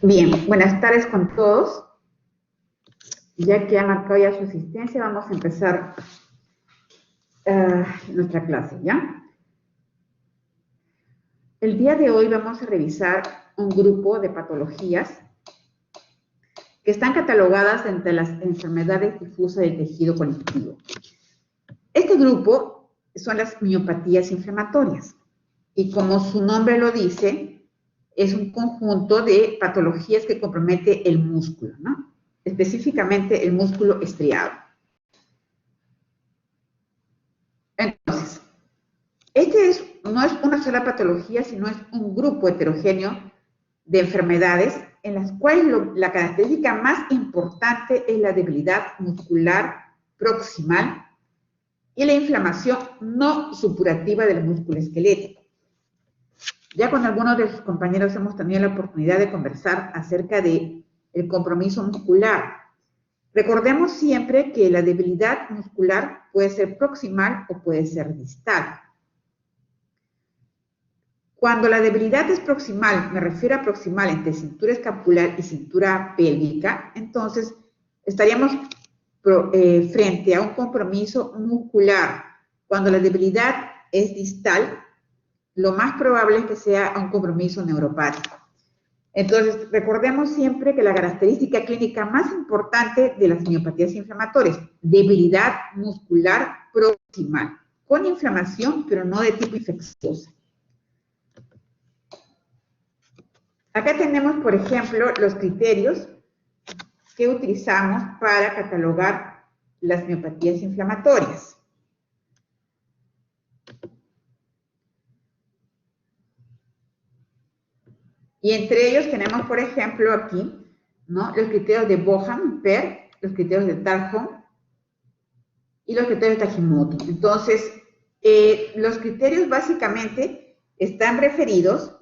Bien, buenas tardes con todos. Ya que ha marcado ya su asistencia, vamos a empezar nuestra clase, ¿ya? El día de hoy vamos a revisar un grupo de patologías que están catalogadas entre las enfermedades difusas del tejido conectivo. Este grupo son las miopatías inflamatorias y como su nombre lo dice, es un conjunto de patologías que compromete el músculo, ¿no? Específicamente el músculo estriado. Entonces, no es una sola patología, sino es un grupo heterogéneo de enfermedades en las cuales la característica más importante es la debilidad muscular proximal y la inflamación no supurativa del músculo esquelético. Ya con algunos de sus compañeros hemos tenido la oportunidad de conversar acerca del compromiso muscular. Recordemos siempre que la debilidad muscular puede ser proximal o puede ser distal. Cuando la debilidad es proximal, me refiero a proximal entre cintura escapular y cintura pélvica, entonces estaríamos frente a un compromiso muscular. Cuando la debilidad es distal, lo más probable es que sea un compromiso neuropático. Entonces, recordemos siempre que la característica clínica más importante de las miopatías inflamatorias, debilidad muscular proximal, con inflamación, pero no de tipo infecciosa. Acá tenemos, por ejemplo, los criterios que utilizamos para catalogar las miopatías inflamatorias. Y entre ellos tenemos, por ejemplo, aquí, ¿no?, los criterios de Bohan, Per, los criterios de Tarhon y los criterios de Hashimoto. Entonces, los criterios básicamente están referidos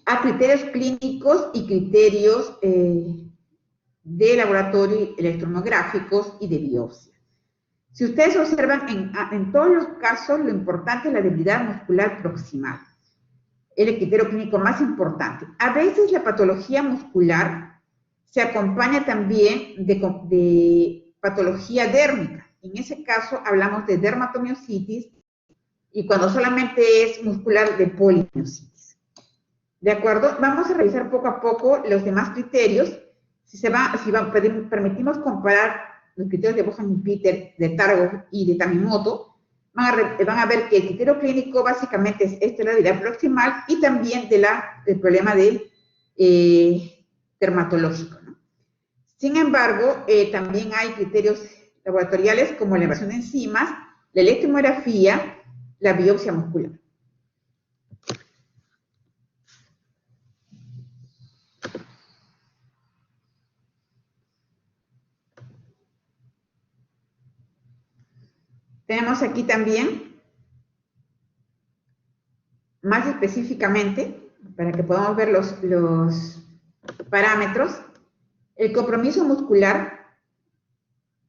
a criterios clínicos y criterios de laboratorio electronográficos y de biopsia. Si ustedes observan, en todos los casos, lo importante es la debilidad muscular proximal. Es el criterio clínico más importante. A veces la patología muscular se acompaña también de patología dérmica. En ese caso hablamos de dermatomiositis y cuando solamente es muscular de polimiositis. ¿De acuerdo? Vamos a revisar poco a poco los demás criterios. Permitimos comparar los criterios de Bohan y Peter, de Tarhon y de Tanimoto, van a ver que el criterio clínico básicamente es la debilidad proximal y también del problema dermatológico, ¿no? Sin embargo, también hay criterios laboratoriales como la elevación de enzimas, la electromiografía, la biopsia muscular. Tenemos aquí también, más específicamente, para que podamos ver los parámetros, el compromiso muscular.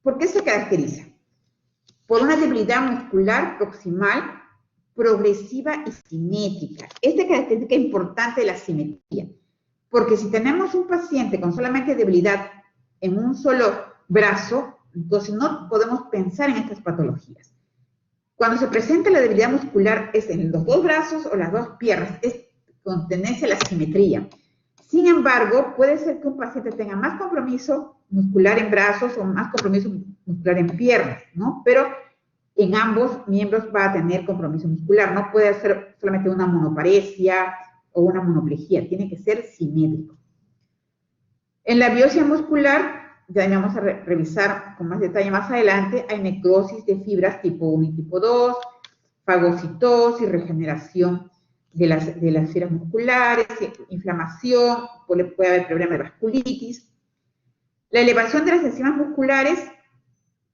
¿Por qué se caracteriza? Por una debilidad muscular proximal, progresiva y simétrica. Esta característica es importante de la simetría, porque si tenemos un paciente con solamente debilidad en un solo brazo, entonces no podemos pensar en estas patologías. Cuando se presenta la debilidad muscular es en los dos brazos o las dos piernas, es con tendencia a la simetría. Sin embargo, puede ser que un paciente tenga más compromiso muscular en brazos o más compromiso muscular en piernas, ¿no? Pero en ambos miembros va a tener compromiso muscular. No puede ser solamente una monoparesia o una monoplejía, tiene que ser simétrico. En la biopsia muscular, ya vamos a revisar con más detalle más adelante, hay necrosis de fibras tipo 1 y tipo 2, fagocitosis, regeneración de las fibras musculares, inflamación, puede haber problema de vasculitis. La elevación de las enzimas musculares,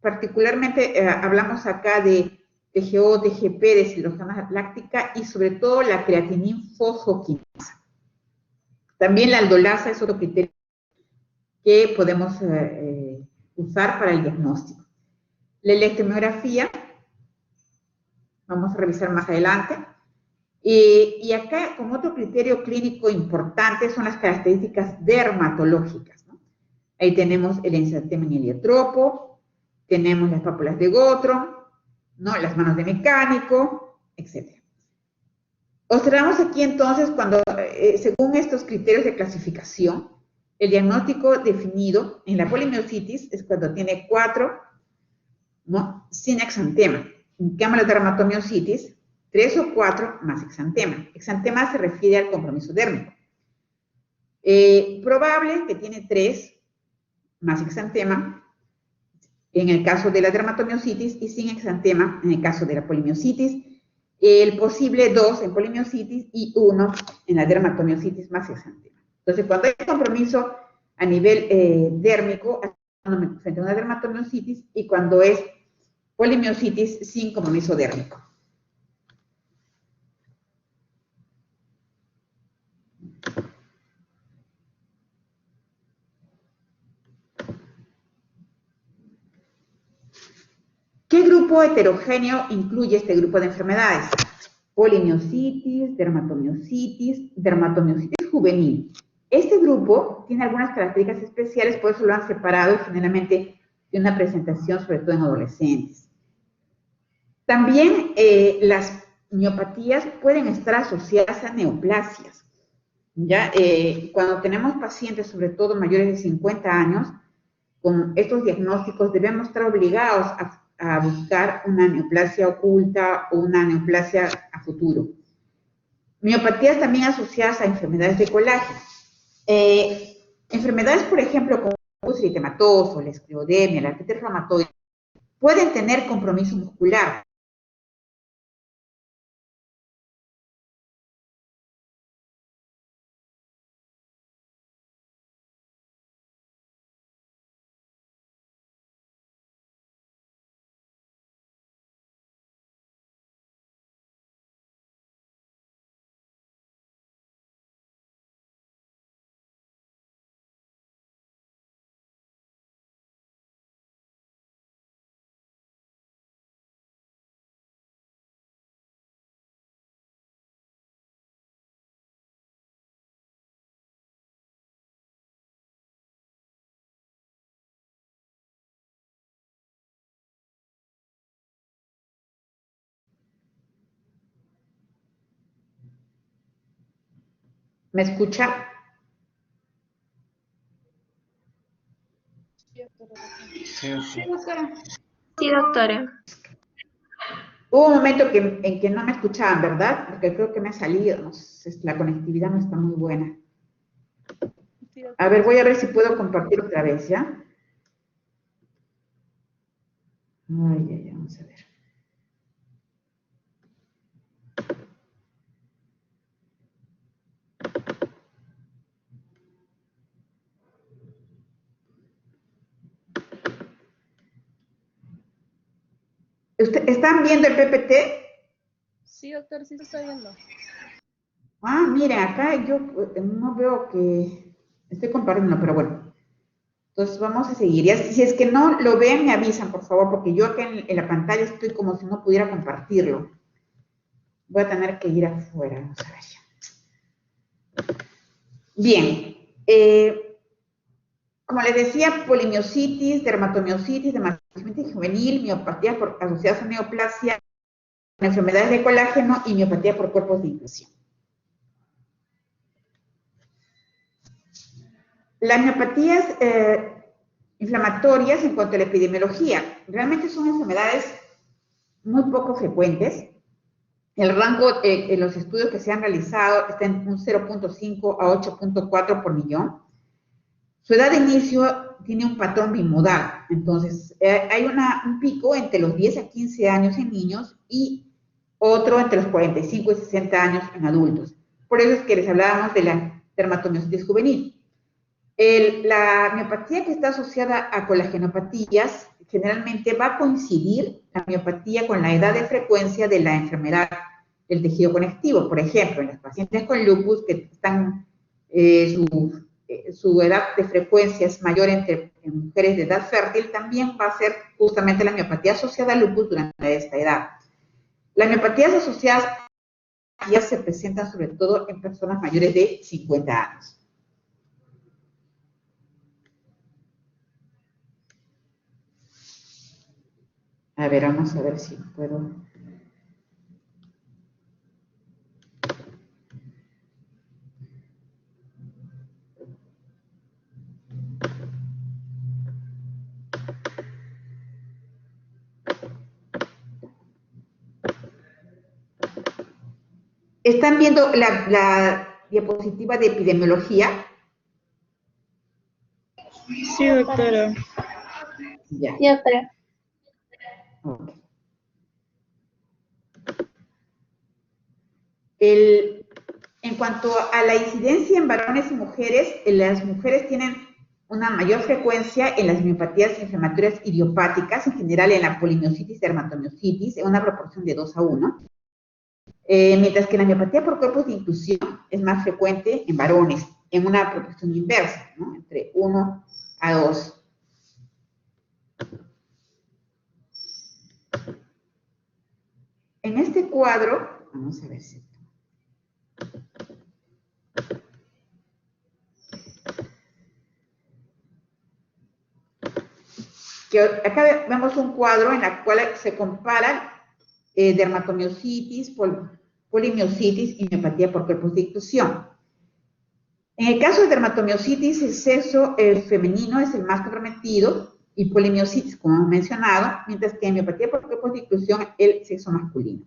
particularmente hablamos acá de TGO, TGP, deshidrogenasa láctica y sobre todo la creatinina fosfoquinasa. También la aldolasa es otro criterio que podemos usar para el diagnóstico. La electromiografía, vamos a revisar más adelante. Y acá, como otro criterio clínico importante, son las características dermatológicas, ¿no? Ahí tenemos el exantema heliotropo, tenemos las pápulas de Gottron, ¿no? Las manos de mecánico, etc. Observamos aquí entonces cuando, según estos criterios de clasificación, el diagnóstico definido en la polimiositis es cuando tiene 4, ¿no? Sin exantema. En cambio, la dermatomiositis, 3 o 4 más exantema. Exantema se refiere al compromiso dérmico. Probable que tiene 3 más exantema en el caso de la dermatomiositis y sin exantema en el caso de la polimiositis. El posible 2 en polimiositis y 1 en la dermatomiositis más exantema. Entonces, cuando hay compromiso a nivel dérmico, frente a una dermatomiositis, y cuando es polimiositis sin compromiso dérmico. ¿Qué grupo heterogéneo incluye este grupo de enfermedades? Polimiositis, dermatomiositis juvenil. Este grupo tiene algunas características especiales, por eso lo han separado y generalmente tiene una presentación sobre todo en adolescentes. También las miopatías pueden estar asociadas a neoplasias. ¿Ya? Cuando tenemos pacientes, sobre todo mayores de 50 años, con estos diagnósticos debemos estar obligados a buscar una neoplasia oculta o una neoplasia a futuro. Miopatías también asociadas a enfermedades de colágeno. Enfermedades, por ejemplo, como el eritematoso, la esclerodermia, la artritis reumatoide, pueden tener compromiso muscular. ¿Me escucha? Sí, doctora. Sí, doctora. Hubo un momento en que no me escuchaban, ¿verdad? Porque creo que me ha salido, no sé, la conectividad no está muy buena. A ver, voy a ver si puedo compartir otra vez, ¿ya? Ay, vamos a ver. ¿Están viendo el PPT? Sí, doctor, sí se está viendo. Ah, miren, acá yo no veo que estoy compartiendo, pero bueno. Entonces vamos a seguir. Y si es que no lo ven, me avisan, por favor, porque yo acá en la pantalla estoy como si no pudiera compartirlo. Voy a tener que ir afuera, vamos a ver ya. Bien. Como les decía, polimiositis, dermatomiositis juvenil, miopatía asociadas a neoplasia, enfermedades de colágeno y miopatía por cuerpos de inflamación. Las miopatías inflamatorias en cuanto a la epidemiología, realmente son enfermedades muy poco frecuentes. El rango en los estudios que se han realizado está en un 0.5 a 8.4 por millón. Su edad de inicio tiene un patrón bimodal, entonces hay un pico entre los 10 a 15 años en niños y otro entre los 45 y 60 años en adultos. Por eso es que les hablábamos de la dermatomiositis juvenil. La miopatía que está asociada a colagenopatías generalmente va a coincidir la miopatía con la edad de frecuencia de la enfermedad del tejido conectivo. Por ejemplo, en los pacientes con lupus que están, su edad de frecuencia es mayor en mujeres de edad fértil, también va a ser justamente la miopatía asociada al lupus durante esta edad. Las miopatías asociadas ya se presentan sobre todo en personas mayores de 50 años. A ver, vamos a ver si puedo. ¿Están viendo la diapositiva de epidemiología? Sí, doctora. Ya. Sí, doctora. Ok. En cuanto a la incidencia en varones y mujeres, las mujeres tienen una mayor frecuencia en las miopatías inflamatorias idiopáticas, en general en la polimiositis y dermatomiositis, en una proporción de 2:1, mientras que la miopatía por cuerpos de inclusión es más frecuente en varones, en una proporción inversa, ¿no? Entre 1:2. En este cuadro, vamos a ver si... Que acá vemos un cuadro en el cual se comparan dermatomiositis, polimiositis y miopatía por cuerpos de inclusión. En el caso de dermatomiositis, el sexo femenino es el más comprometido y polimiositis, como hemos mencionado, mientras que en miopatía por cuerpos de inclusión, el sexo masculino.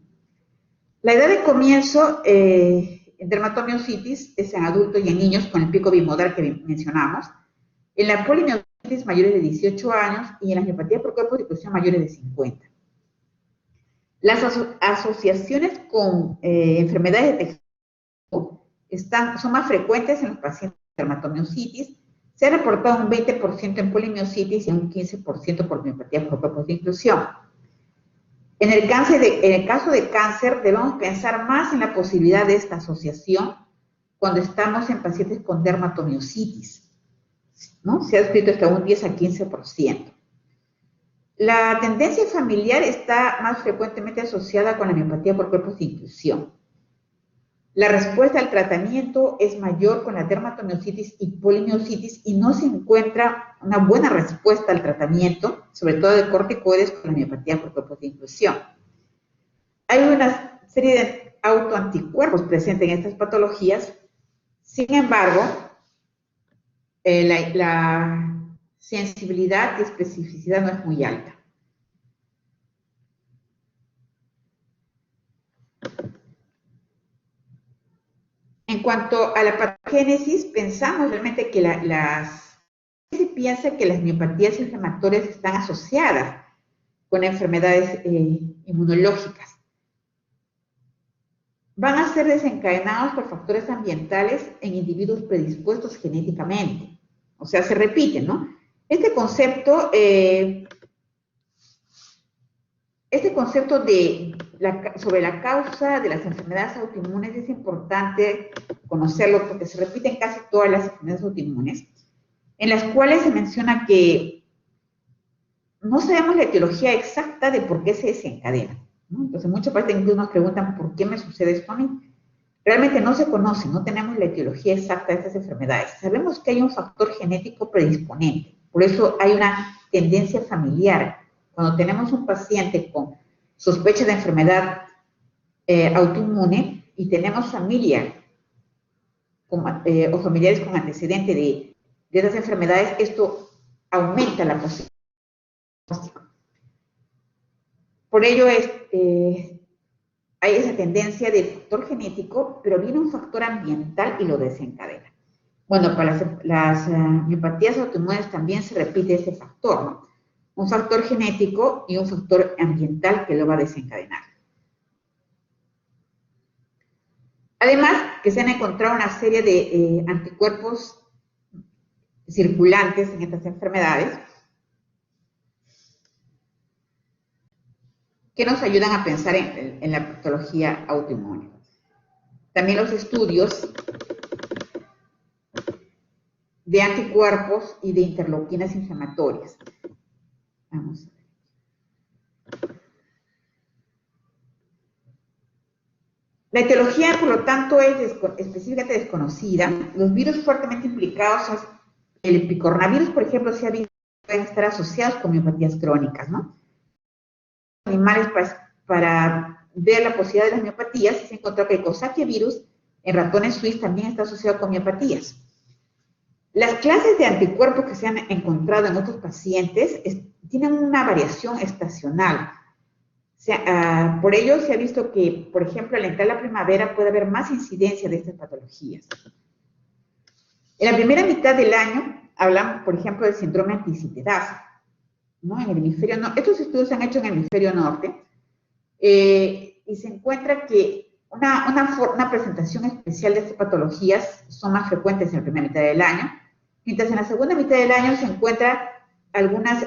La edad de comienzo en dermatomiositis es en adultos y en niños con el pico bimodal que mencionamos. En la polimiositis mayores de 18 años y en la miopatía por cuerpos de inclusión mayores de 50. Las asociaciones con enfermedades de tejido son más frecuentes en los pacientes de dermatomiositis. Se ha reportado un 20% en polimiositis y un 15% por miopatía por cuerpos de inclusión. En el caso de cáncer, debemos pensar más en la posibilidad de esta asociación cuando estamos en pacientes con dermatomiositis, ¿no? Se ha descrito hasta un 10 a 15%. La tendencia familiar está más frecuentemente asociada con la miopatía por cuerpos de inclusión. La respuesta al tratamiento es mayor con la dermatomiositis y polimiositis y no se encuentra una buena respuesta al tratamiento, sobre todo de corticoides, con la miopatía por cuerpos de inclusión. Hay una serie de autoanticuerpos presentes en estas patologías, sin embargo, la sensibilidad y especificidad no es muy alta. En cuanto a la patogénesis, pensamos realmente que se piensa que las miopatías inflamatorias están asociadas con enfermedades inmunológicas. Van a ser desencadenados por factores ambientales en individuos predispuestos genéticamente. O sea, se repiten, ¿no? Este concepto sobre la causa de las enfermedades autoinmunes es importante conocerlo porque se repiten casi todas las enfermedades autoinmunes, en las cuales se menciona que no sabemos la etiología exacta de por qué se desencadena, ¿no? Entonces, muchas veces incluso nos preguntan ¿por qué me sucede esto a mí? Realmente no se conoce, no tenemos la etiología exacta de estas enfermedades. Sabemos que hay un factor genético predisponente, por eso hay una tendencia familiar. Cuando tenemos un paciente con sospecha de enfermedad autoinmune y tenemos familia o familiares con antecedente de estas enfermedades, esto aumenta la posibilidad. Por ello hay esa tendencia del factor genético, pero viene un factor ambiental y lo desencadena. Bueno, para las miopatías autoinmunes también se repite ese factor, ¿no? Un factor genético y un factor ambiental que lo va a desencadenar. Además, que se han encontrado una serie de anticuerpos circulantes en estas enfermedades que nos ayudan a pensar en la patología autoinmune. También los estudios de anticuerpos y de interleuquinas inflamatorias. Vamos a ver. La etiología, por lo tanto, es específicamente desconocida. Los virus fuertemente implicados son el picornavirus, por ejemplo, se ha visto que pueden estar asociados con miopatías crónicas, ¿no? Animales para ver la posibilidad de las miopatías, se encontró que el Coxsackie virus en ratones suizos también está asociado con miopatías. Las clases de anticuerpos que se han encontrado en otros pacientes tienen una variación estacional. Por ello se ha visto que, por ejemplo, al entrar la primavera puede haber más incidencia de estas patologías. En la primera mitad del año hablamos, por ejemplo, del síndrome antisintetasa, ¿no? En el hemisferio norte. Estos estudios se han hecho en el hemisferio norte y se encuentra que una presentación especial de estas patologías son más frecuentes en la primera mitad del año, mientras en la segunda mitad del año se encuentran algunas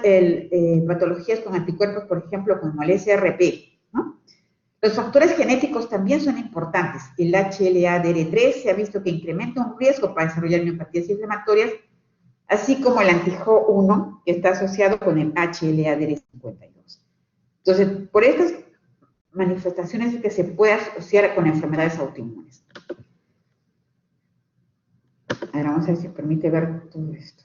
patologías con anticuerpos, por ejemplo, como el SRP, ¿no? Los factores genéticos también son importantes. El HLA-DR3 se ha visto que incrementa un riesgo para desarrollar miopatías inflamatorias, así como el anti-Jo1, que está asociado con el HLA-DR52. Entonces, por estas manifestaciones es que se puede asociar con enfermedades autoinmunes. Ahora vamos a ver si permite ver todo esto.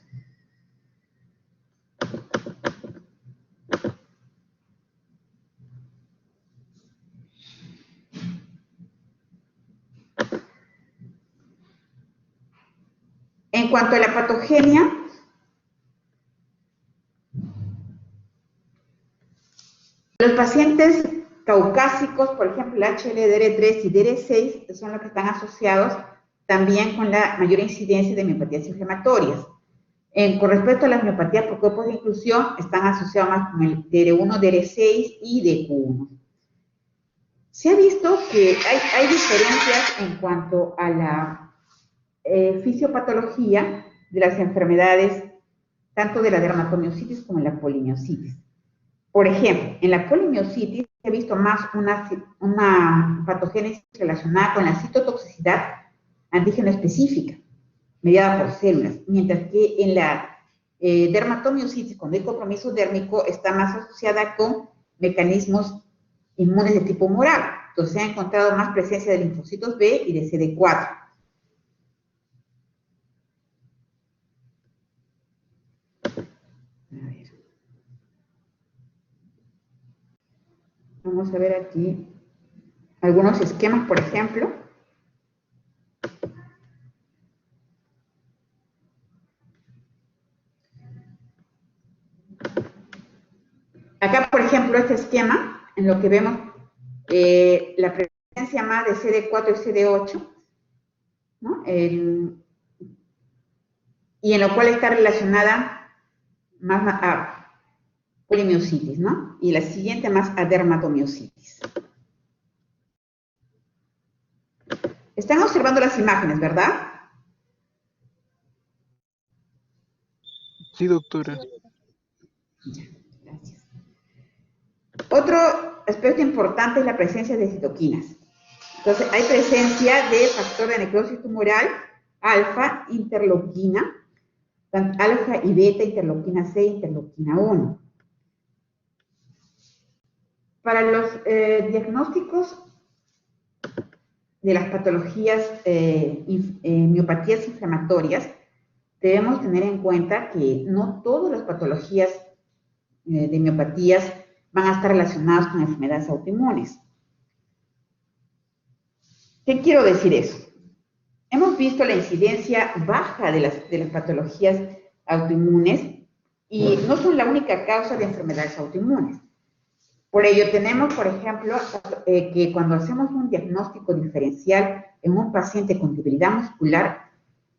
En cuanto a la patogenia, los pacientes caucásicos, por ejemplo, el HLA-DR3 y DR6, son los que están asociados también con la mayor incidencia de miopatías inflamatorias. Con respecto a las miopatías por cuerpos de inclusión, están asociados más con el DR1, DR6 y DQ1. Se ha visto que hay diferencias en cuanto a la fisiopatología de las enfermedades, tanto de la dermatomiositis como de la polimiositis. Por ejemplo, en la polimiositis se ha visto más una patogénesis relacionada con la citotoxicidad antígeno específica, mediada por células, mientras que en la dermatomiositis, cuando hay compromiso dérmico, está más asociada con mecanismos inmunes de tipo humoral. Entonces se ha encontrado más presencia de linfocitos B y de CD4. Vamos a ver aquí algunos esquemas, por ejemplo. Acá, por ejemplo, este esquema, en lo que vemos la presencia más de CD4 y CD8, ¿no? Y en lo cual está relacionada más a polimiositis, ¿no? Y la siguiente más a dermatomiositis. Están observando las imágenes, ¿verdad? Sí, doctora. Ya, gracias. Otro aspecto importante es la presencia de citoquinas. Entonces, hay presencia de factor de necrosis tumoral, alfa, interleuquina, alfa y beta, interleuquina C, interleuquina 1. Para los diagnósticos de las patologías, miopatías inflamatorias, debemos tener en cuenta que no todas las patologías de miopatías van a estar relacionadas con enfermedades autoinmunes. ¿Qué quiero decir eso? Hemos visto la incidencia baja de las patologías autoinmunes y no son la única causa de enfermedades autoinmunes. Por ello, tenemos, por ejemplo, que cuando hacemos un diagnóstico diferencial en un paciente con debilidad muscular,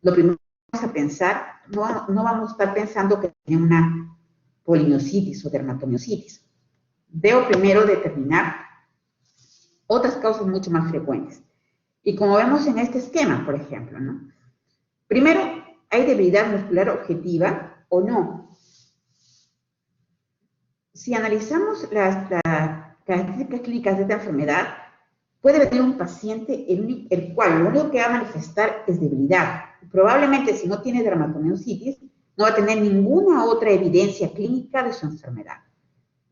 lo primero que vamos a pensar, no vamos a estar pensando que tiene una polimiositis o dermatomiositis. Debo primero determinar otras causas mucho más frecuentes. Y como vemos en este esquema, por ejemplo, ¿no? Primero, ¿hay debilidad muscular objetiva o no? Si analizamos las características clínicas de esta enfermedad, puede venir un paciente el cual lo único que va a manifestar es debilidad. Probablemente, si no tiene dermatomiositis, no va a tener ninguna otra evidencia clínica de su enfermedad.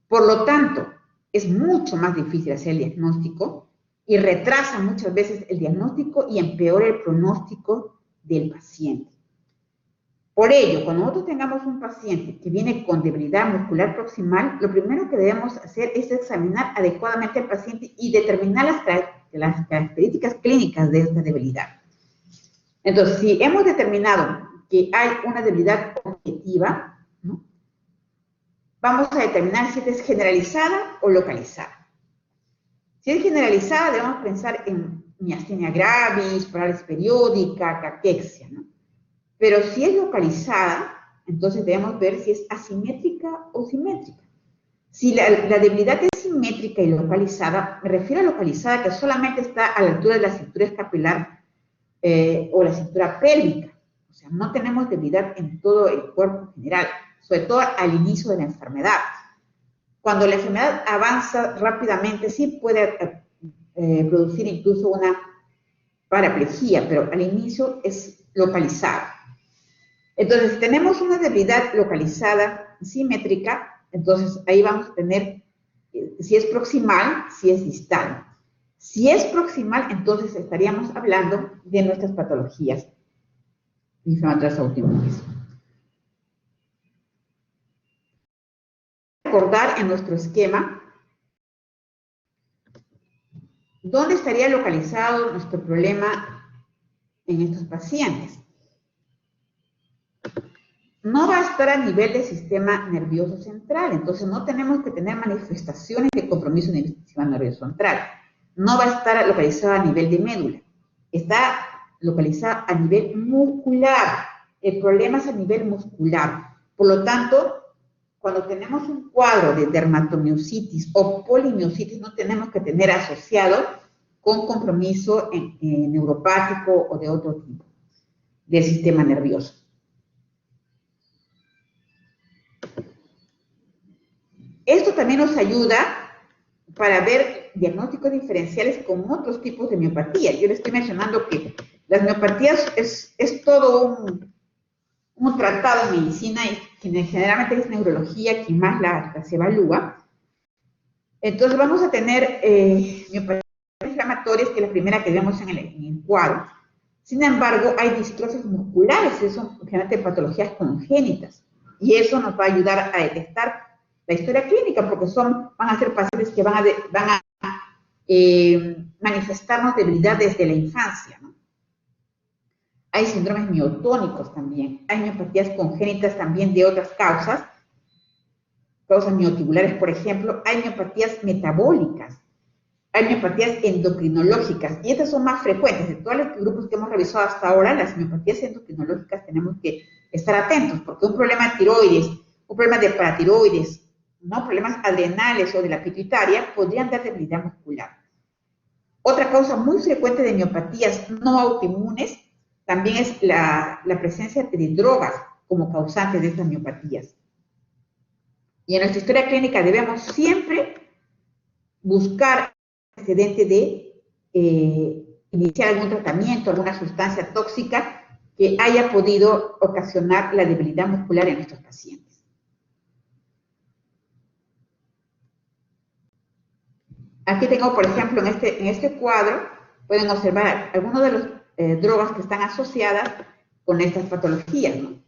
Por lo tanto, es mucho más difícil hacer el diagnóstico y retrasa muchas veces el diagnóstico y empeora el pronóstico del paciente. Por ello, cuando nosotros tengamos un paciente que viene con debilidad muscular proximal, lo primero que debemos hacer es examinar adecuadamente al paciente y determinar las características clínicas de esta debilidad. Entonces, si hemos determinado que hay una debilidad objetiva, ¿no?, vamos a determinar si es generalizada o localizada. Si es generalizada, debemos pensar en miastenia gravis, parálisis periódica, caquexia, ¿no? Pero si es localizada, entonces debemos ver si es asimétrica o simétrica. Si la debilidad es simétrica y localizada, me refiero a localizada que solamente está a la altura de la cintura escapular o la cintura pélvica. O sea, no tenemos debilidad en todo el cuerpo en general, sobre todo al inicio de la enfermedad. Cuando la enfermedad avanza rápidamente, sí puede producir incluso una paraplegia, pero al inicio es localizada. Entonces, si tenemos una debilidad localizada, simétrica, entonces ahí vamos a tener si es proximal, si es distal. Si es proximal, entonces estaríamos hablando de nuestras patologías inflamatorias autoinmunes. Recordar en nuestro esquema dónde estaría localizado nuestro problema en estos pacientes. No va a estar a nivel del sistema nervioso central, entonces no tenemos que tener manifestaciones de compromiso en el sistema nervioso central. No va a estar localizada a nivel de médula, está localizada a nivel muscular. El problema es a nivel muscular. Por lo tanto, cuando tenemos un cuadro de dermatomiositis o polimiositis, no tenemos que tener asociado con compromiso neuropático o de otro tipo del sistema nervioso. Esto también nos ayuda para ver diagnósticos diferenciales con otros tipos de miopatía. Yo les estoy mencionando que las miopatías es todo un tratado en medicina y generalmente es neurología quien más las evalúa. Entonces vamos a tener miopatías inflamatorias, que es la primera que vemos en el cuadro. Sin embargo, hay distrofias musculares, que son generalmente patologías congénitas, y eso nos va a ayudar a detectar la historia clínica, porque van a ser pacientes que van a manifestarnos debilidad desde la infancia, ¿no? Hay síndromes miotónicos también, hay miopatías congénitas también de otras causas miotubulares, por ejemplo, hay miopatías metabólicas, hay miopatías endocrinológicas, y estas son más frecuentes. De todos los grupos que hemos revisado hasta ahora, las miopatías endocrinológicas tenemos que estar atentos, porque un problema de tiroides, un problema de paratiroides, ¿no?, problemas adrenales o de la pituitaria podrían dar debilidad muscular. Otra causa muy frecuente de miopatías no autoinmunes también es la presencia de drogas como causantes de estas miopatías. Y en nuestra historia clínica debemos siempre buscar antecedente de iniciar algún tratamiento, alguna sustancia tóxica que haya podido ocasionar la debilidad muscular en nuestros pacientes. Aquí tengo, por ejemplo, en este cuadro, pueden observar algunas de las drogas que están asociadas con estas patologías, ¿no?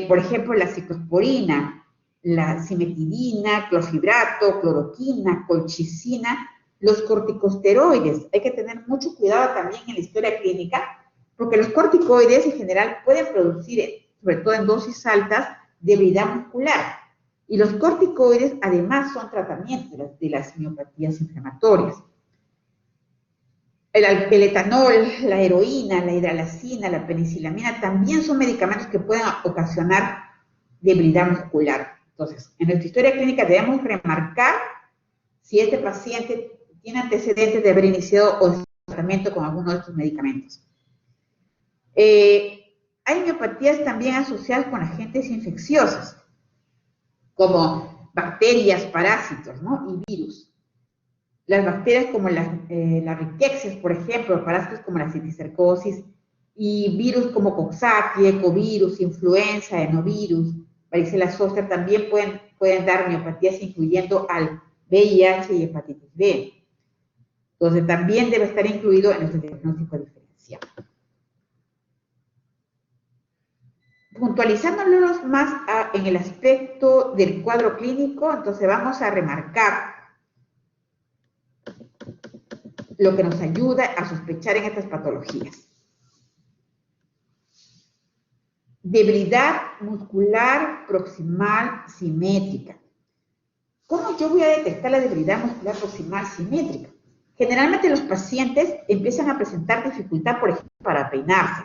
Por ejemplo, la ciclosporina, la cimetidina, clorfibrato, cloroquina, colchicina, los corticosteroides. Hay que tener mucho cuidado también en la historia clínica, porque los corticoides en general pueden producir, sobre todo en dosis altas, debilidad muscular. Y los corticoides además son tratamientos de las miopatías inflamatorias. El etanol, la heroína, la hidralazina, la penicilamina también son medicamentos que pueden ocasionar debilidad muscular. Entonces, en nuestra historia clínica debemos remarcar si este paciente tiene antecedentes de haber iniciado o tratamiento con alguno de estos medicamentos. Hay miopatías también asociadas con agentes infecciosos, como bacterias, parásitos, ¿no?, y virus. Las bacterias como las riquexias, por ejemplo, parásitos como la citicercosis, y virus como Coxsackie, ecovirus, influenza, enovirus, varicela zoster, también pueden dar miopatías incluyendo al VIH y hepatitis B. Entonces, también debe estar incluido en nuestro diagnóstico diferencial. Puntualizándolos más en el aspecto del cuadro clínico, entonces vamos a remarcar lo que nos ayuda a sospechar en estas patologías. Debilidad muscular proximal simétrica. ¿Cómo yo voy a detectar la debilidad muscular proximal simétrica? Generalmente los pacientes empiezan a presentar dificultad, por ejemplo, para peinarse.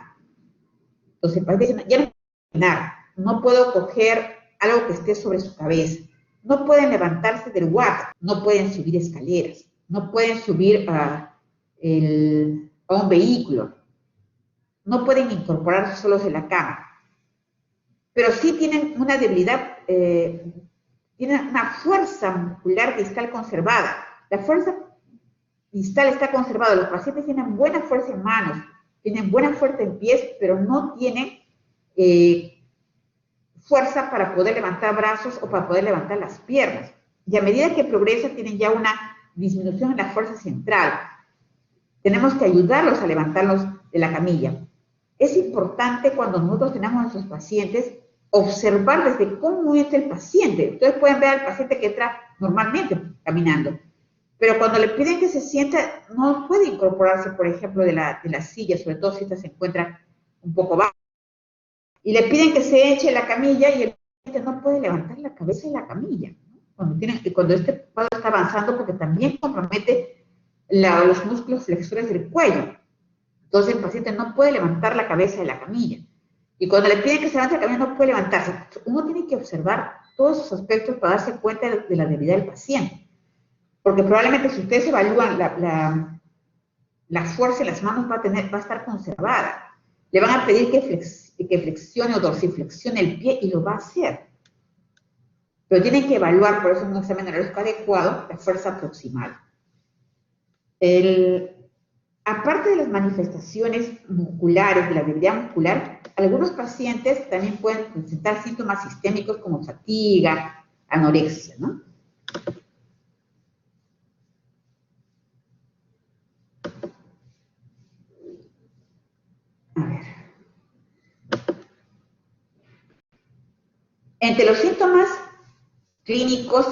Entonces, el paciente dice, ya no puedo peinar, no puedo coger algo que esté sobre su cabeza, no pueden levantarse del water, no pueden subir escaleras, no pueden subir a un vehículo, no pueden incorporarse solos en la cama, pero sí tienen una debilidad, tienen una fuerza muscular distal conservada. La fuerza distal está conservada, los pacientes tienen buena fuerza en manos, tienen buena fuerza en pies, pero no tienen fuerza para poder levantar brazos o para poder levantar las piernas. Y a medida que progresa, tienen ya una disminución en la fuerza central. Tenemos que ayudarlos a levantarlos de la camilla. Es importante cuando nosotros tenemos a nuestros pacientes observar desde cómo es el paciente. Ustedes pueden ver al paciente que entra normalmente caminando, pero cuando le piden que se sienta, no puede incorporarse, por ejemplo, de la silla, sobre todo si esta se encuentra un poco baja. Y le piden que se eche la camilla y el paciente no puede levantar la cabeza de la camilla, ¿no? Cuando este cuadro está avanzando, porque también compromete los músculos flexores del cuello. Entonces el paciente no puede levantar la cabeza de la camilla. Y cuando le piden que se levante la camilla, no puede levantarse. Uno tiene que observar todos esos aspectos para darse cuenta de la debilidad del paciente. Porque probablemente si ustedes evalúan la fuerza en las manos va a estar conservada. Le van a pedir que flexione o dorsiflexione el pie y lo va a hacer. Pero tienen que evaluar, por eso en un examen neurológico adecuado, la fuerza proximal. Aparte de las manifestaciones musculares, de la debilidad muscular, algunos pacientes también pueden presentar síntomas sistémicos como fatiga, anorexia, ¿no? A ver. Entre los síntomas clínicos,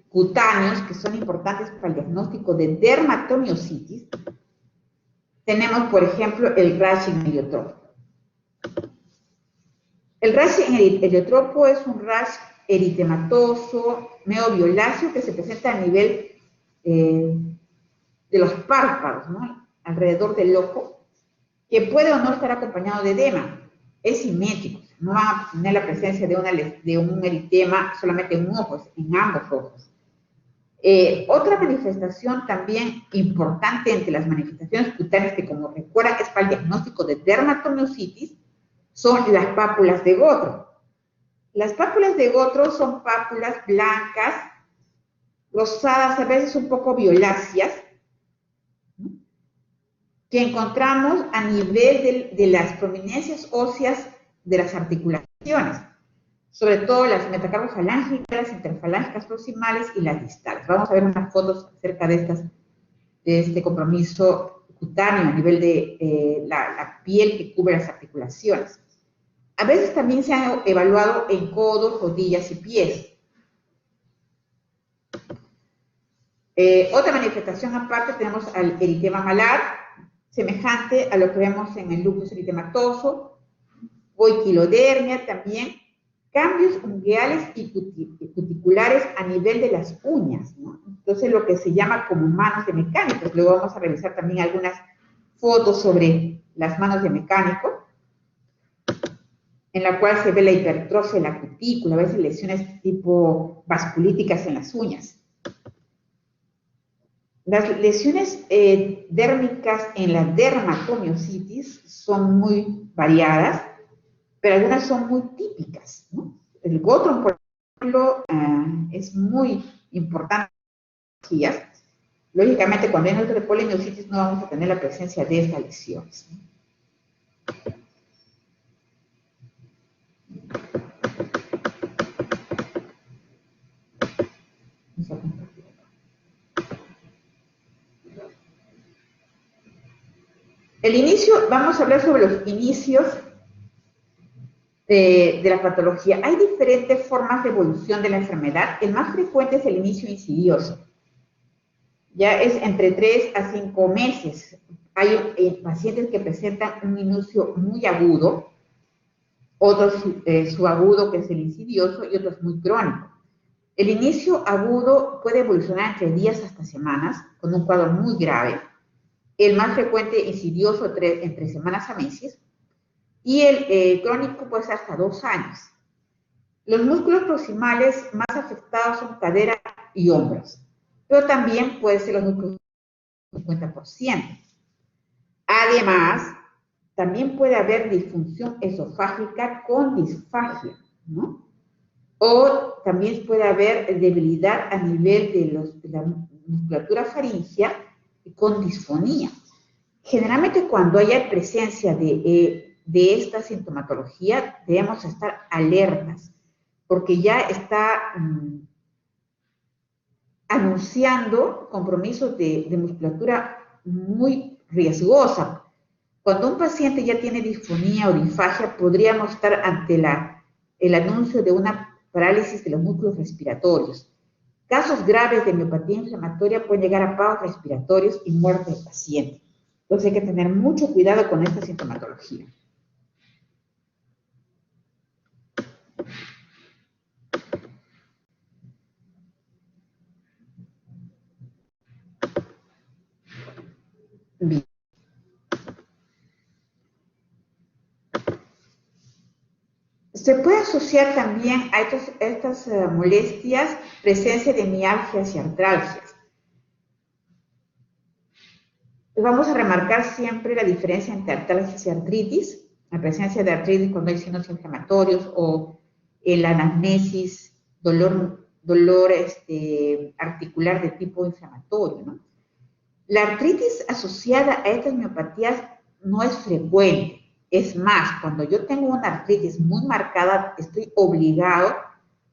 cutáneos, que son importantes para el diagnóstico de dermatomiositis, tenemos, por ejemplo, el rash en heliotropo. El rash en heliotropo es un rash eritematoso, medio-violáceo, que se presenta a nivel de los párpados, ¿no? Alrededor del ojo, que puede o no estar acompañado de edema. Es simétrico, no van a tener la presencia de un eritema solamente en un ojo, en ambos ojos. Otra manifestación también importante entre las manifestaciones cutáneas que, como recuerdan, es para el diagnóstico de dermatomiositis, son las pápulas de Gotro. Las pápulas de Gotro son pápulas blancas, rosadas, a veces un poco violáceas, ¿no?, que encontramos a nivel de las prominencias óseas de las articulaciones, sobre todo las metacarpofalángicas, las interfalángicas proximales y las distales. Vamos a ver unas fotos acerca de este compromiso cutáneo a nivel de la piel que cubre las articulaciones. A veces también se han evaluado en codos, rodillas y pies. Otra manifestación aparte tenemos al eritema malar, semejante a lo que vemos en el lupus eritematoso, boiquilodermia también, cambios ungueales y cuticulares a nivel de las uñas, ¿no? Entonces lo que se llama como manos de mecánicos. Luego vamos a revisar también algunas fotos sobre las manos de mecánico, en la cual se ve la hipertrofia de la cutícula, a veces lesiones tipo vasculíticas en las uñas. Las lesiones dérmicas en la dermatomiositis son muy variadas, pero algunas son muy típicas, ¿no? El Gotron, por ejemplo, es muy importante. Lógicamente, cuando hay nosotros de polimiositis no vamos a tener la presencia de estas lesiones, ¿no? El inicio, vamos a hablar sobre los inicios de la patología. Hay diferentes formas de evolución de la enfermedad. El más frecuente es el inicio insidioso. Ya es entre 3 a 5 meses. Hay pacientes que presentan un inicio muy agudo, otros subagudo, que es el insidioso, y otros muy crónico. El inicio agudo puede evolucionar entre días hasta semanas, con un cuadro muy grave. El más frecuente insidioso entre semanas a meses. Y el crónico puede ser hasta 2 años. Los músculos proximales más afectados son cadera y hombros, pero también puede ser los músculos del 50%. Además, también puede haber disfunción esofágica con disfagia, ¿no? O también puede haber debilidad a nivel de la musculatura faríngea con disfonía. Generalmente cuando haya presencia de esta sintomatología debemos estar alertas, porque ya está anunciando compromisos de musculatura muy riesgosa. Cuando un paciente ya tiene disfonía o disfagia, podríamos estar ante el anuncio de una parálisis de los músculos respiratorios. Casos graves de miopatía inflamatoria pueden llegar a paros respiratorios y muerte del paciente. Entonces hay que tener mucho cuidado con esta sintomatología. Bien. Se puede asociar también a estas molestias presencia de mialgias y artralgias. Vamos a remarcar siempre la diferencia entre artralgias y artritis, la presencia de artritis cuando hay signos inflamatorios o la anamnesis, dolor articular de tipo inflamatorio, ¿no? La artritis asociada a estas miopatías no es frecuente. Es más, cuando yo tengo una artritis muy marcada, estoy obligado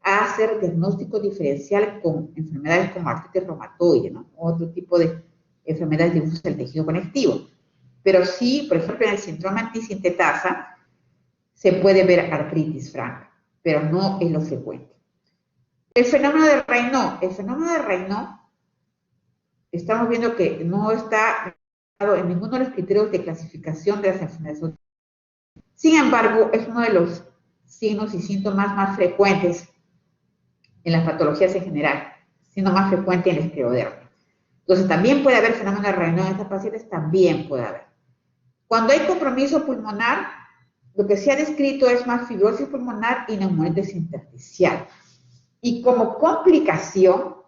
a hacer diagnóstico diferencial con enfermedades como artritis reumatoide, ¿no? Otro tipo de enfermedades de uso del tejido conectivo. Pero sí, por ejemplo, en el síndrome antisintetasa se puede ver artritis franca, pero no es lo frecuente. El fenómeno de Raynaud, estamos viendo que no está en ninguno de los criterios de clasificación de las enfermedades. Sin embargo, es uno de los signos y síntomas más frecuentes en las patologías en general, siendo más frecuente en la esclerodermia. Entonces, también puede haber fenómeno de Raynaud en estas pacientes, también puede haber. Cuando hay compromiso pulmonar, lo que se ha descrito es más fibrosis pulmonar y neumonitis intersticial. Y como complicación,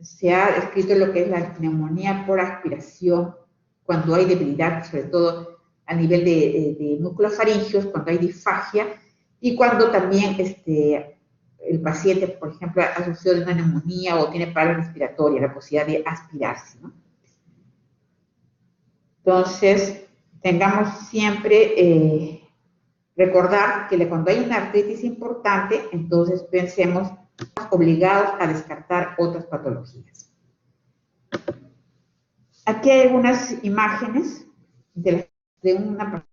se ha descrito lo que es la neumonía por aspiración, cuando hay debilidad, sobre todo a nivel de músculos faringeos, cuando hay disfagia, y cuando también el paciente, por ejemplo, ha sufrido de una neumonía o tiene paro respiratoria, la posibilidad de aspirarse, ¿no? Entonces, tengamos siempre recordar que cuando hay una artritis importante, entonces pensemos obligados a descartar otras patologías. Aquí hay algunas imágenes de una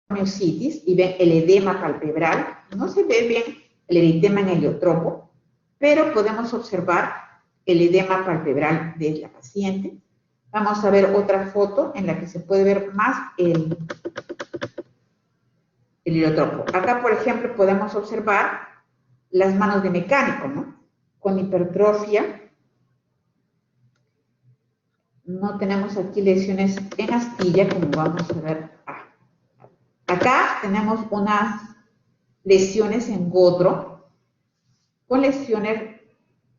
miositis y ven el edema palpebral. No se ve bien el eritema en heliotropo, pero podemos observar el edema palpebral de la paciente. Vamos a ver otra foto en la que se puede ver más el heliotropo. Acá, por ejemplo, podemos observar las manos de mecánico, ¿no? Con hipertrofia. No tenemos aquí lesiones en astilla, como vamos a ver. Acá tenemos unas lesiones en gotro, con lesiones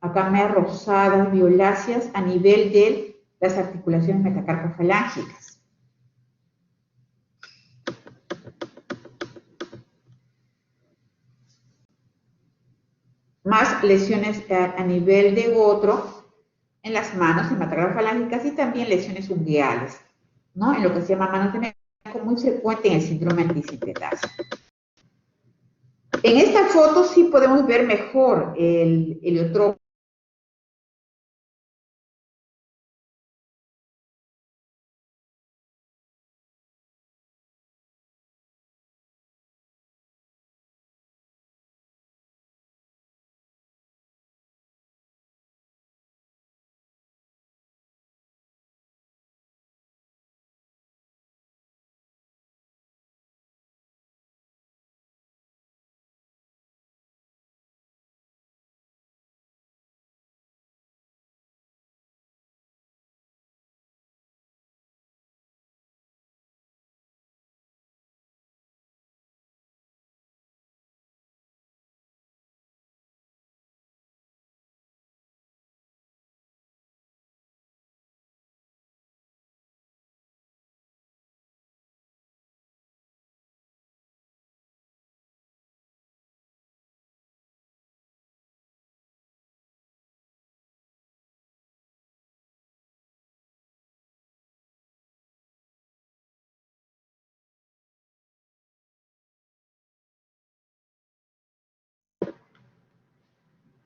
acá medio rosadas, violáceas, a nivel de las articulaciones metacarpofalángicas. Más lesiones a nivel de gotro en las manos, en metacarpofalángicas, y también lesiones ungueales, ¿no? En lo que se llama manos de mecánico, muy frecuente en el síndrome antisintetasa. En esta foto sí podemos ver mejor el heliotropo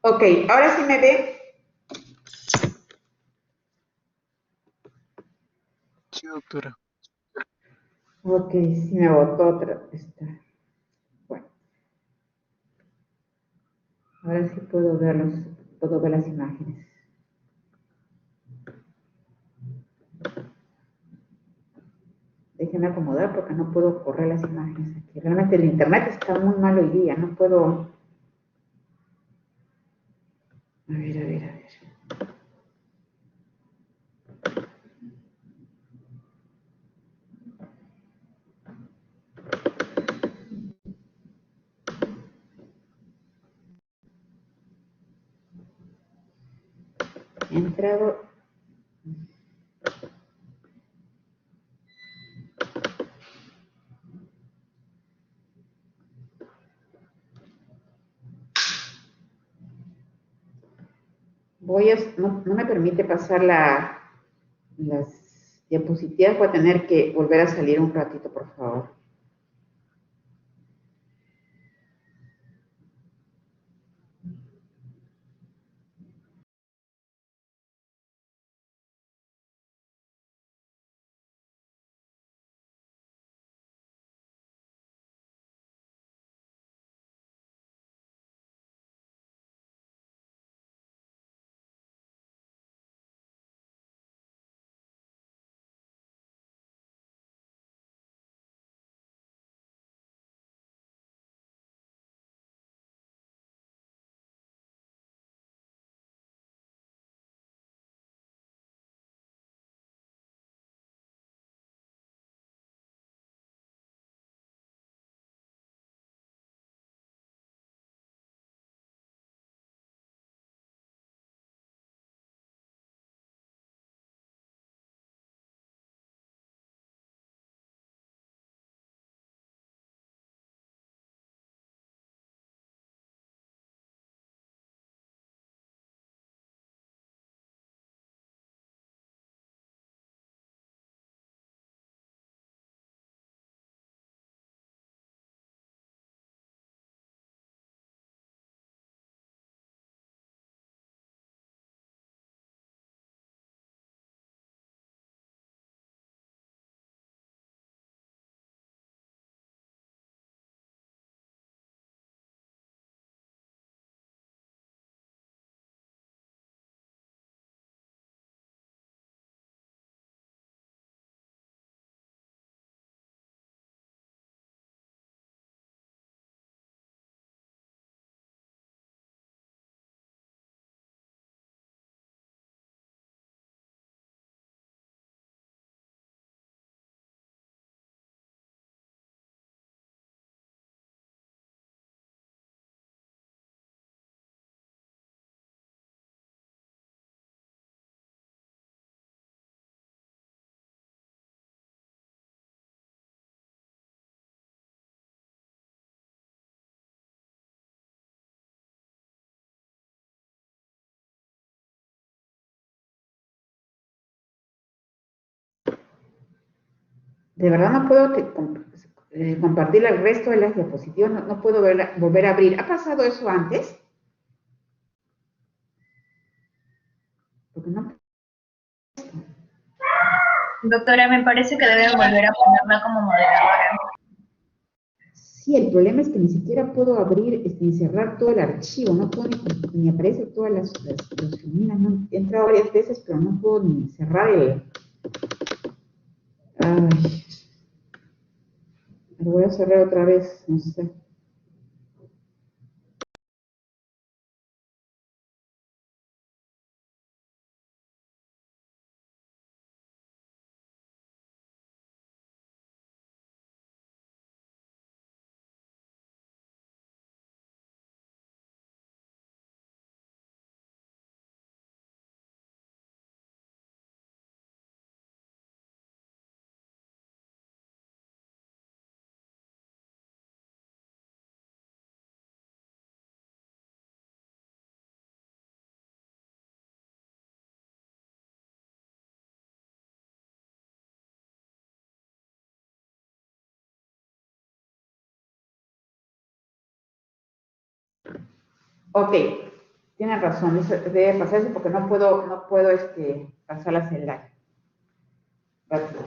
Ok, ahora sí me ve. Sí, doctora. Ok, sí me botó otra. Bueno, ahora sí puedo ver las imágenes. Déjenme acomodar porque no puedo correr las imágenes aquí. Realmente el internet está muy mal hoy día, no puedo. A ver, a ver, a ver. He entrado. No me permite pasar las diapositivas, voy a tener que volver a salir un ratito, por favor. De verdad no puedo compartir el resto de las diapositivas, no puedo volver a abrir. ¿Ha pasado eso antes? Porque no. Doctora, me parece que debe volver a ponerla como moderadora. Sí, el problema es que ni siquiera puedo abrir ni cerrar todo el archivo, no puedo ni aparece todas las filminas, no, he entrado varias veces, pero no puedo ni cerrar el. Ay, lo voy a cerrar otra vez, no sé. Ok, Tienen razón, debe pasar eso porque no puedo pasar la celular. Rápido.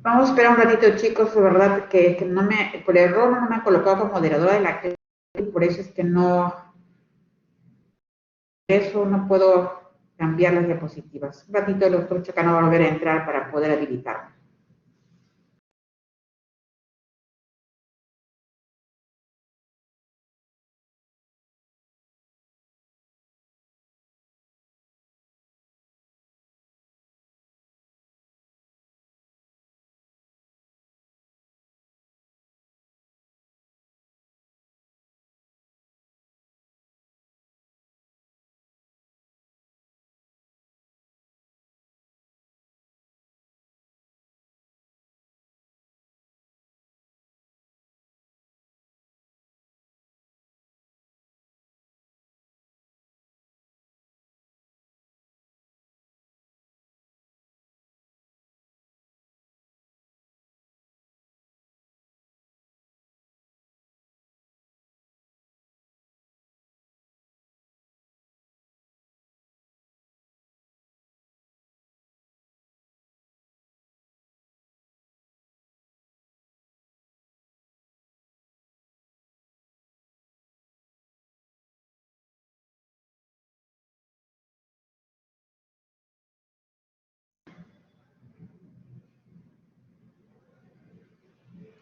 Vamos a esperar un ratito, chicos, de verdad que no me, por error no me han colocado como moderadora de la clase, por eso es que no puedo cambiar las diapositivas. Un ratito el doctor Chacano va a volver a entrar para poder habilitarme.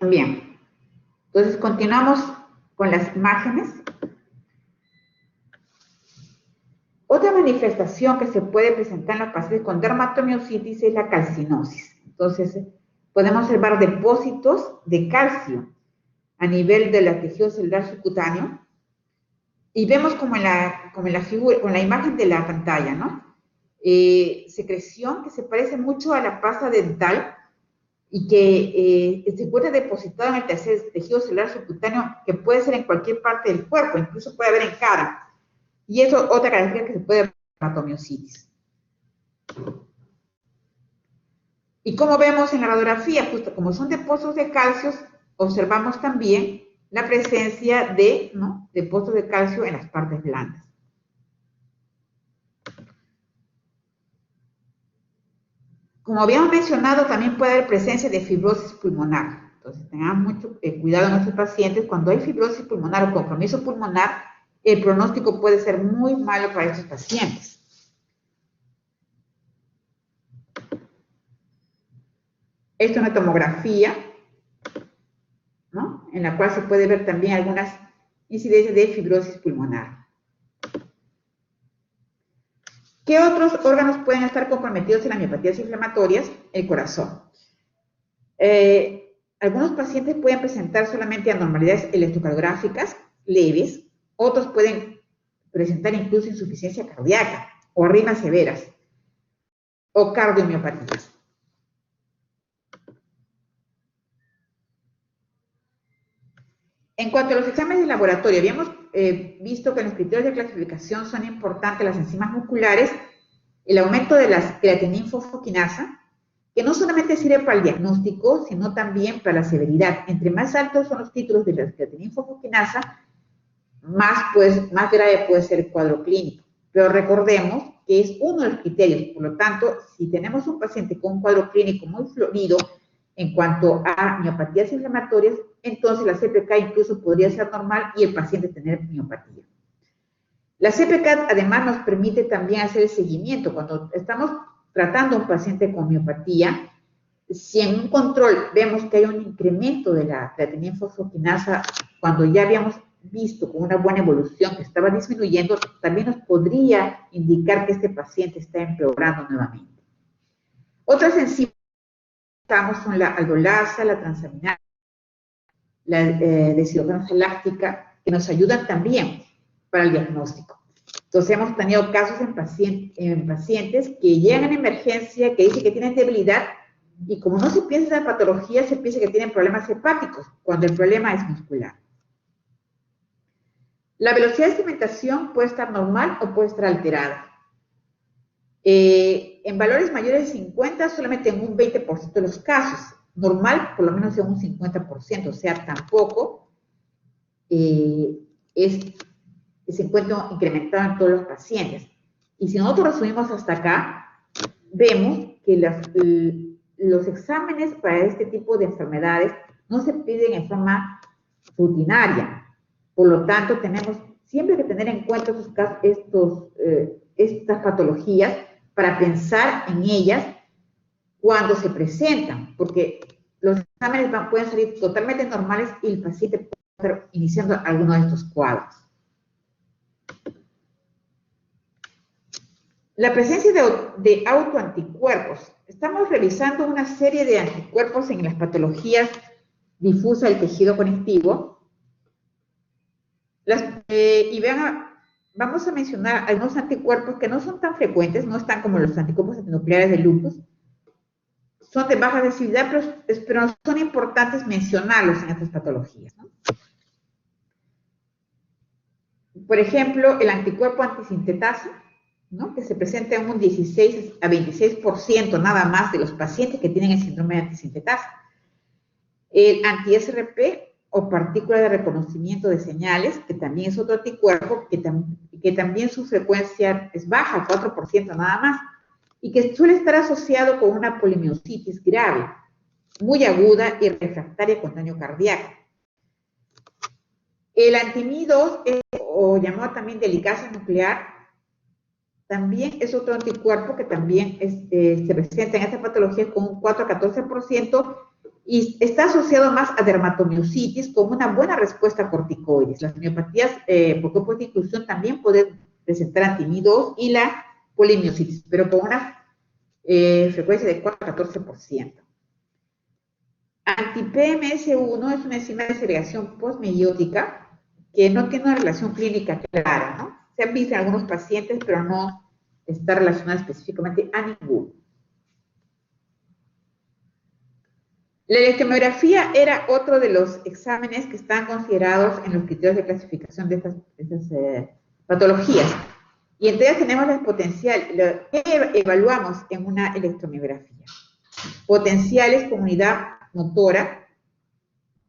Bien, entonces continuamos con las imágenes. Otra manifestación que se puede presentar en los pacientes con dermatomiositis es la calcinosis. Entonces, podemos observar depósitos de calcio a nivel de la tejido celular subcutáneo y vemos como en la figura, con la imagen de la pantalla, ¿no? Secreción que se parece mucho a la pasta dental y que se encuentra depositado en el tejido celular subcutáneo, que puede ser en cualquier parte del cuerpo, incluso puede haber en cara. Y eso es otra característica que se puede ver en la dermatomiositis. Y como vemos en la radiografía, justo como son depósitos de calcio, observamos también la presencia de depósitos de calcio en las partes blandas. Como habíamos mencionado, también puede haber presencia de fibrosis pulmonar. Entonces, tengamos mucho cuidado en nuestros pacientes. Cuando hay fibrosis pulmonar o compromiso pulmonar, el pronóstico puede ser muy malo para estos pacientes. Esto es una tomografía, ¿no? En la cual se puede ver también algunas incidencias de fibrosis pulmonar. ¿Qué otros órganos pueden estar comprometidos en las miopatías inflamatorias? El corazón. Algunos pacientes pueden presentar solamente anormalidades electrocardiográficas leves, otros pueden presentar incluso insuficiencia cardíaca o arritmias severas o cardiomiopatías. En cuanto a los exámenes de laboratorio, habíamos visto que en los criterios de clasificación son importantes las enzimas musculares, el aumento de la creatininfosfoquinasa, que no solamente sirve para el diagnóstico, sino también para la severidad. Entre más altos son los títulos de la creatininfosfoquinasa, más grave puede ser el cuadro clínico. Pero recordemos que es uno de los criterios. Por lo tanto, si tenemos un paciente con un cuadro clínico muy florido en cuanto a miopatías inflamatorias, entonces la CPK incluso podría ser normal y el paciente tener miopatía. La CPK además nos permite también hacer el seguimiento. Cuando estamos tratando a un paciente con miopatía, si en un control vemos que hay un incremento de la creatininfosfoquinasa, cuando ya habíamos visto con una buena evolución que estaba disminuyendo, también nos podría indicar que este paciente está empeorando nuevamente. Otras enzimas son la aldolasa, la transaminasa, la deshidrogenasa láctica, que nos ayudan también para el diagnóstico. Entonces, hemos tenido casos en pacientes que llegan en emergencia, que dicen que tienen debilidad, y como no se piensa en patología, se piensa que tienen problemas hepáticos, cuando el problema es muscular. La velocidad de sedimentación puede estar normal o puede estar alterada. En valores mayores de 50, solamente en un 20% de los casos. Normal, por lo menos en un 50%, o sea, tampoco se encuentra incrementado en todos los pacientes. Y si nosotros resumimos hasta acá, vemos que los exámenes para este tipo de enfermedades no se piden en forma rutinaria. Por lo tanto, tenemos siempre que tener en cuenta estas patologías para pensar en ellas cuando se presentan, porque los exámenes pueden salir totalmente normales y el paciente puede estar iniciando alguno de estos cuadros. La presencia de autoanticuerpos. Estamos revisando una serie de anticuerpos en las patologías difusas del tejido conectivo. Vamos a mencionar algunos anticuerpos que no son tan frecuentes, no están como los anticuerpos antinucleares del lupus. Son de baja sensibilidad, pero son importantes mencionarlos en estas patologías, ¿no? Por ejemplo, el anticuerpo antisintetasa, ¿no? Que se presenta en un 16 a 26% nada más de los pacientes que tienen el síndrome de antisintetasa. El anti-SRP o partícula de reconocimiento de señales, que también es otro anticuerpo que también su frecuencia es baja, 4% nada más, y que suele estar asociado con una polimiositis grave, muy aguda y refractaria con daño cardíaco. El anti-Mi2, o llamado también de ligasa nuclear, también es otro anticuerpo que también se presenta en esta patología con un 4 a 14% y está asociado más a dermatomiositis con una buena respuesta a corticoides. Las miopatías por grupos de inclusión también pueden presentar anti-Mi2 y la polimiositis, pero con una frecuencia de 4 a 14%. Anti-PMS1 es una enzima de segregación postmeiótica que no tiene una relación clínica clara, ¿no? Se han visto en algunos pacientes, pero no está relacionada específicamente a ninguno. La electromiografía era otro de los exámenes que están considerados en los criterios de clasificación de estas patologías. Y entre ellas tenemos el potencial, ¿qué evaluamos en una electromiografía? Potenciales con unidad motora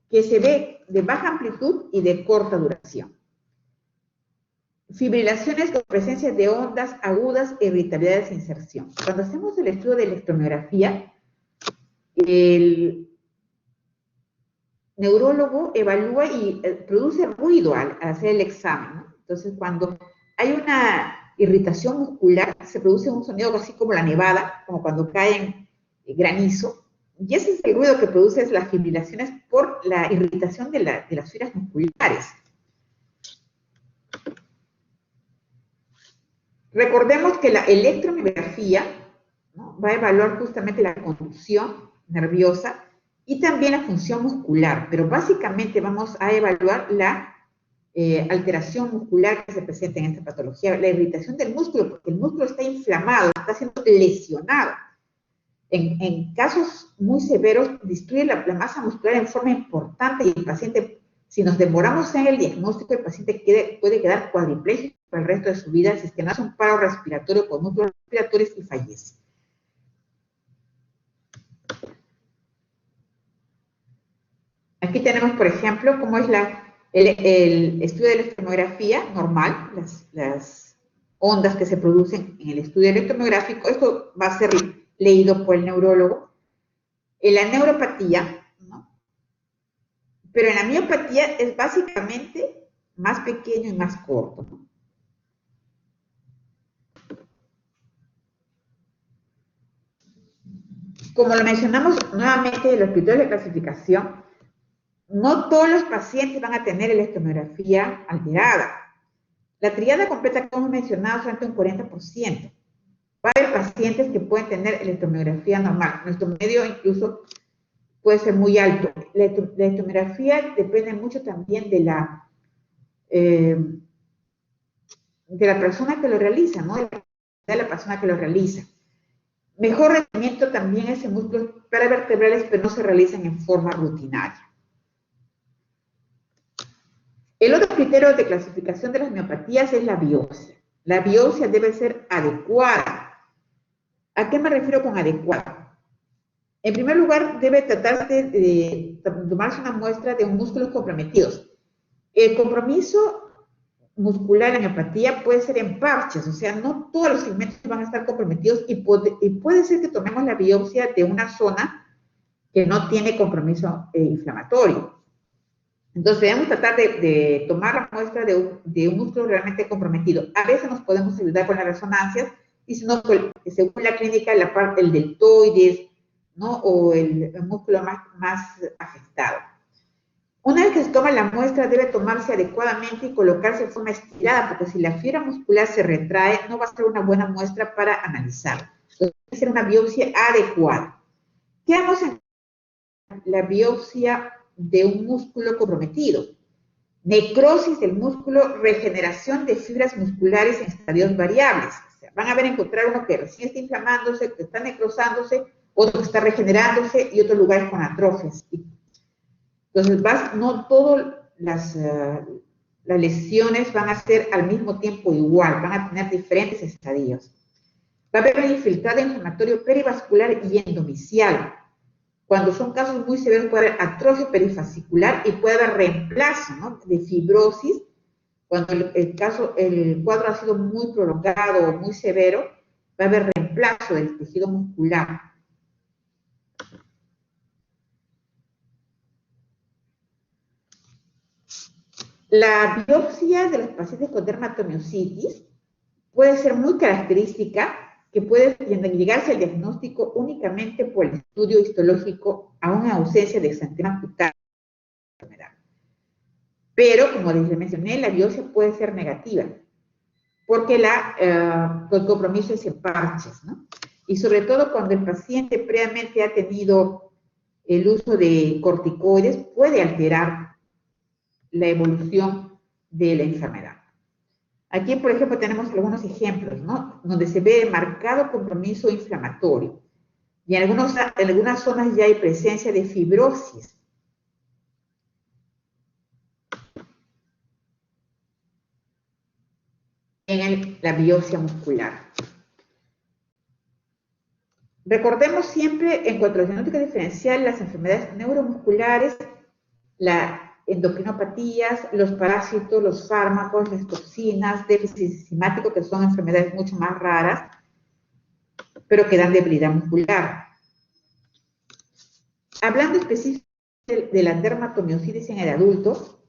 que se ve de baja amplitud y de corta duración. Fibrilaciones con presencia de ondas agudas e irritabilidades de inserción. Cuando hacemos el estudio de electromiografía, el neurólogo evalúa y produce ruido al hacer el examen, ¿no? Entonces, cuando hay una irritación muscular, se produce un sonido así como la nevada, como cuando cae granizo, Y ese es el ruido que produce las fibrilaciones por la irritación de las fibras musculares. Recordemos que la electromiografía, ¿no?, va a evaluar justamente la conducción nerviosa y también la función muscular, pero básicamente vamos a evaluar la alteración muscular que se presenta en esta patología, la irritación del músculo, porque el músculo está inflamado, está siendo lesionado. En casos muy severos, destruye la masa muscular en forma importante y el paciente, si nos demoramos en el diagnóstico, el paciente puede quedar cuadripléjico por el resto de su vida si es que no hace un paro respiratorio con músculos respiratorios y fallece. Aquí tenemos, por ejemplo, cómo es el estudio de electromiografía normal, las ondas que se producen en el estudio electromiográfico. Esto va a ser leído por el neurólogo. En la neuropatía, ¿no?, pero en la miopatía es básicamente más pequeño y más corto, ¿no? Como lo mencionamos nuevamente en los criterios de clasificación, no todos los pacientes van a tener electromiografía alterada. La triada completa que hemos mencionado es solamente un 40%. Va a haber pacientes que pueden tener electromiografía normal. Nuestro medio incluso puede ser muy alto. La electromiografía depende mucho también de la persona que lo realiza, ¿no?, de la persona que lo realiza. Mejor rendimiento también es en músculos paravertebrales, pero no se realizan en forma rutinaria. El otro criterio de clasificación de las miopatías es la biopsia. La biopsia debe ser adecuada. ¿A qué me refiero con adecuada? En primer lugar, debe tratarse de tomarse una muestra de un músculos comprometidos. El compromiso muscular en la miopatía puede ser en parches, o sea, no todos los segmentos van a estar comprometidos y puede ser que tomemos la biopsia de una zona que no tiene compromiso inflamatorio. Entonces, debemos tratar de tomar la muestra de un músculo realmente comprometido. A veces nos podemos ayudar con las resonancias, y si no, según la clínica, el deltoides, ¿no?, o el músculo más afectado. Una vez que se toma la muestra, debe tomarse adecuadamente y colocarse de forma estirada, porque si la fibra muscular se retrae, no va a ser una buena muestra para analizar. Entonces, debe ser una biopsia adecuada. ¿Qué hacemos en la biopsia de un músculo comprometido? Necrosis del músculo, regeneración de fibras musculares en estadios variables. O sea, van a encontrar uno que recién está inflamándose, que está necrosándose, otro que está regenerándose y otros lugares con atrofias. Entonces, no todas las lesiones van a ser al mismo tiempo igual, van a tener diferentes estadios. Va a haber un infiltrado inflamatorio perivascular y endomicial. Cuando son casos muy severos puede haber atrofia perifascicular y puede haber reemplazo, ¿no?, de fibrosis. Cuando el cuadro ha sido muy prolongado o muy severo, va a haber reemplazo del tejido muscular. La biopsia de los pacientes con dermatomiositis puede ser muy característica, que puede llegarse al diagnóstico únicamente por el estudio histológico, aún en ausencia de exantema cutáneo. Pero, como les mencioné, la biopsia puede ser negativa, porque el compromiso es en parches, ¿no? Y sobre todo cuando el paciente previamente ha tenido el uso de corticoides, puede alterar la evolución de la enfermedad. Aquí, por ejemplo, tenemos algunos ejemplos, ¿no?, donde se ve marcado compromiso inflamatorio. Y en algunas zonas ya hay presencia de fibrosis. En la biopsia muscular. Recordemos siempre, en cuanto a la diagnóstica diferencial, las enfermedades neuromusculares, las endocrinopatías, los parásitos, los fármacos, las toxinas, déficit enzimático, que son enfermedades mucho más raras, pero que dan debilidad muscular. Hablando específicamente de la dermatomiositis en el adulto,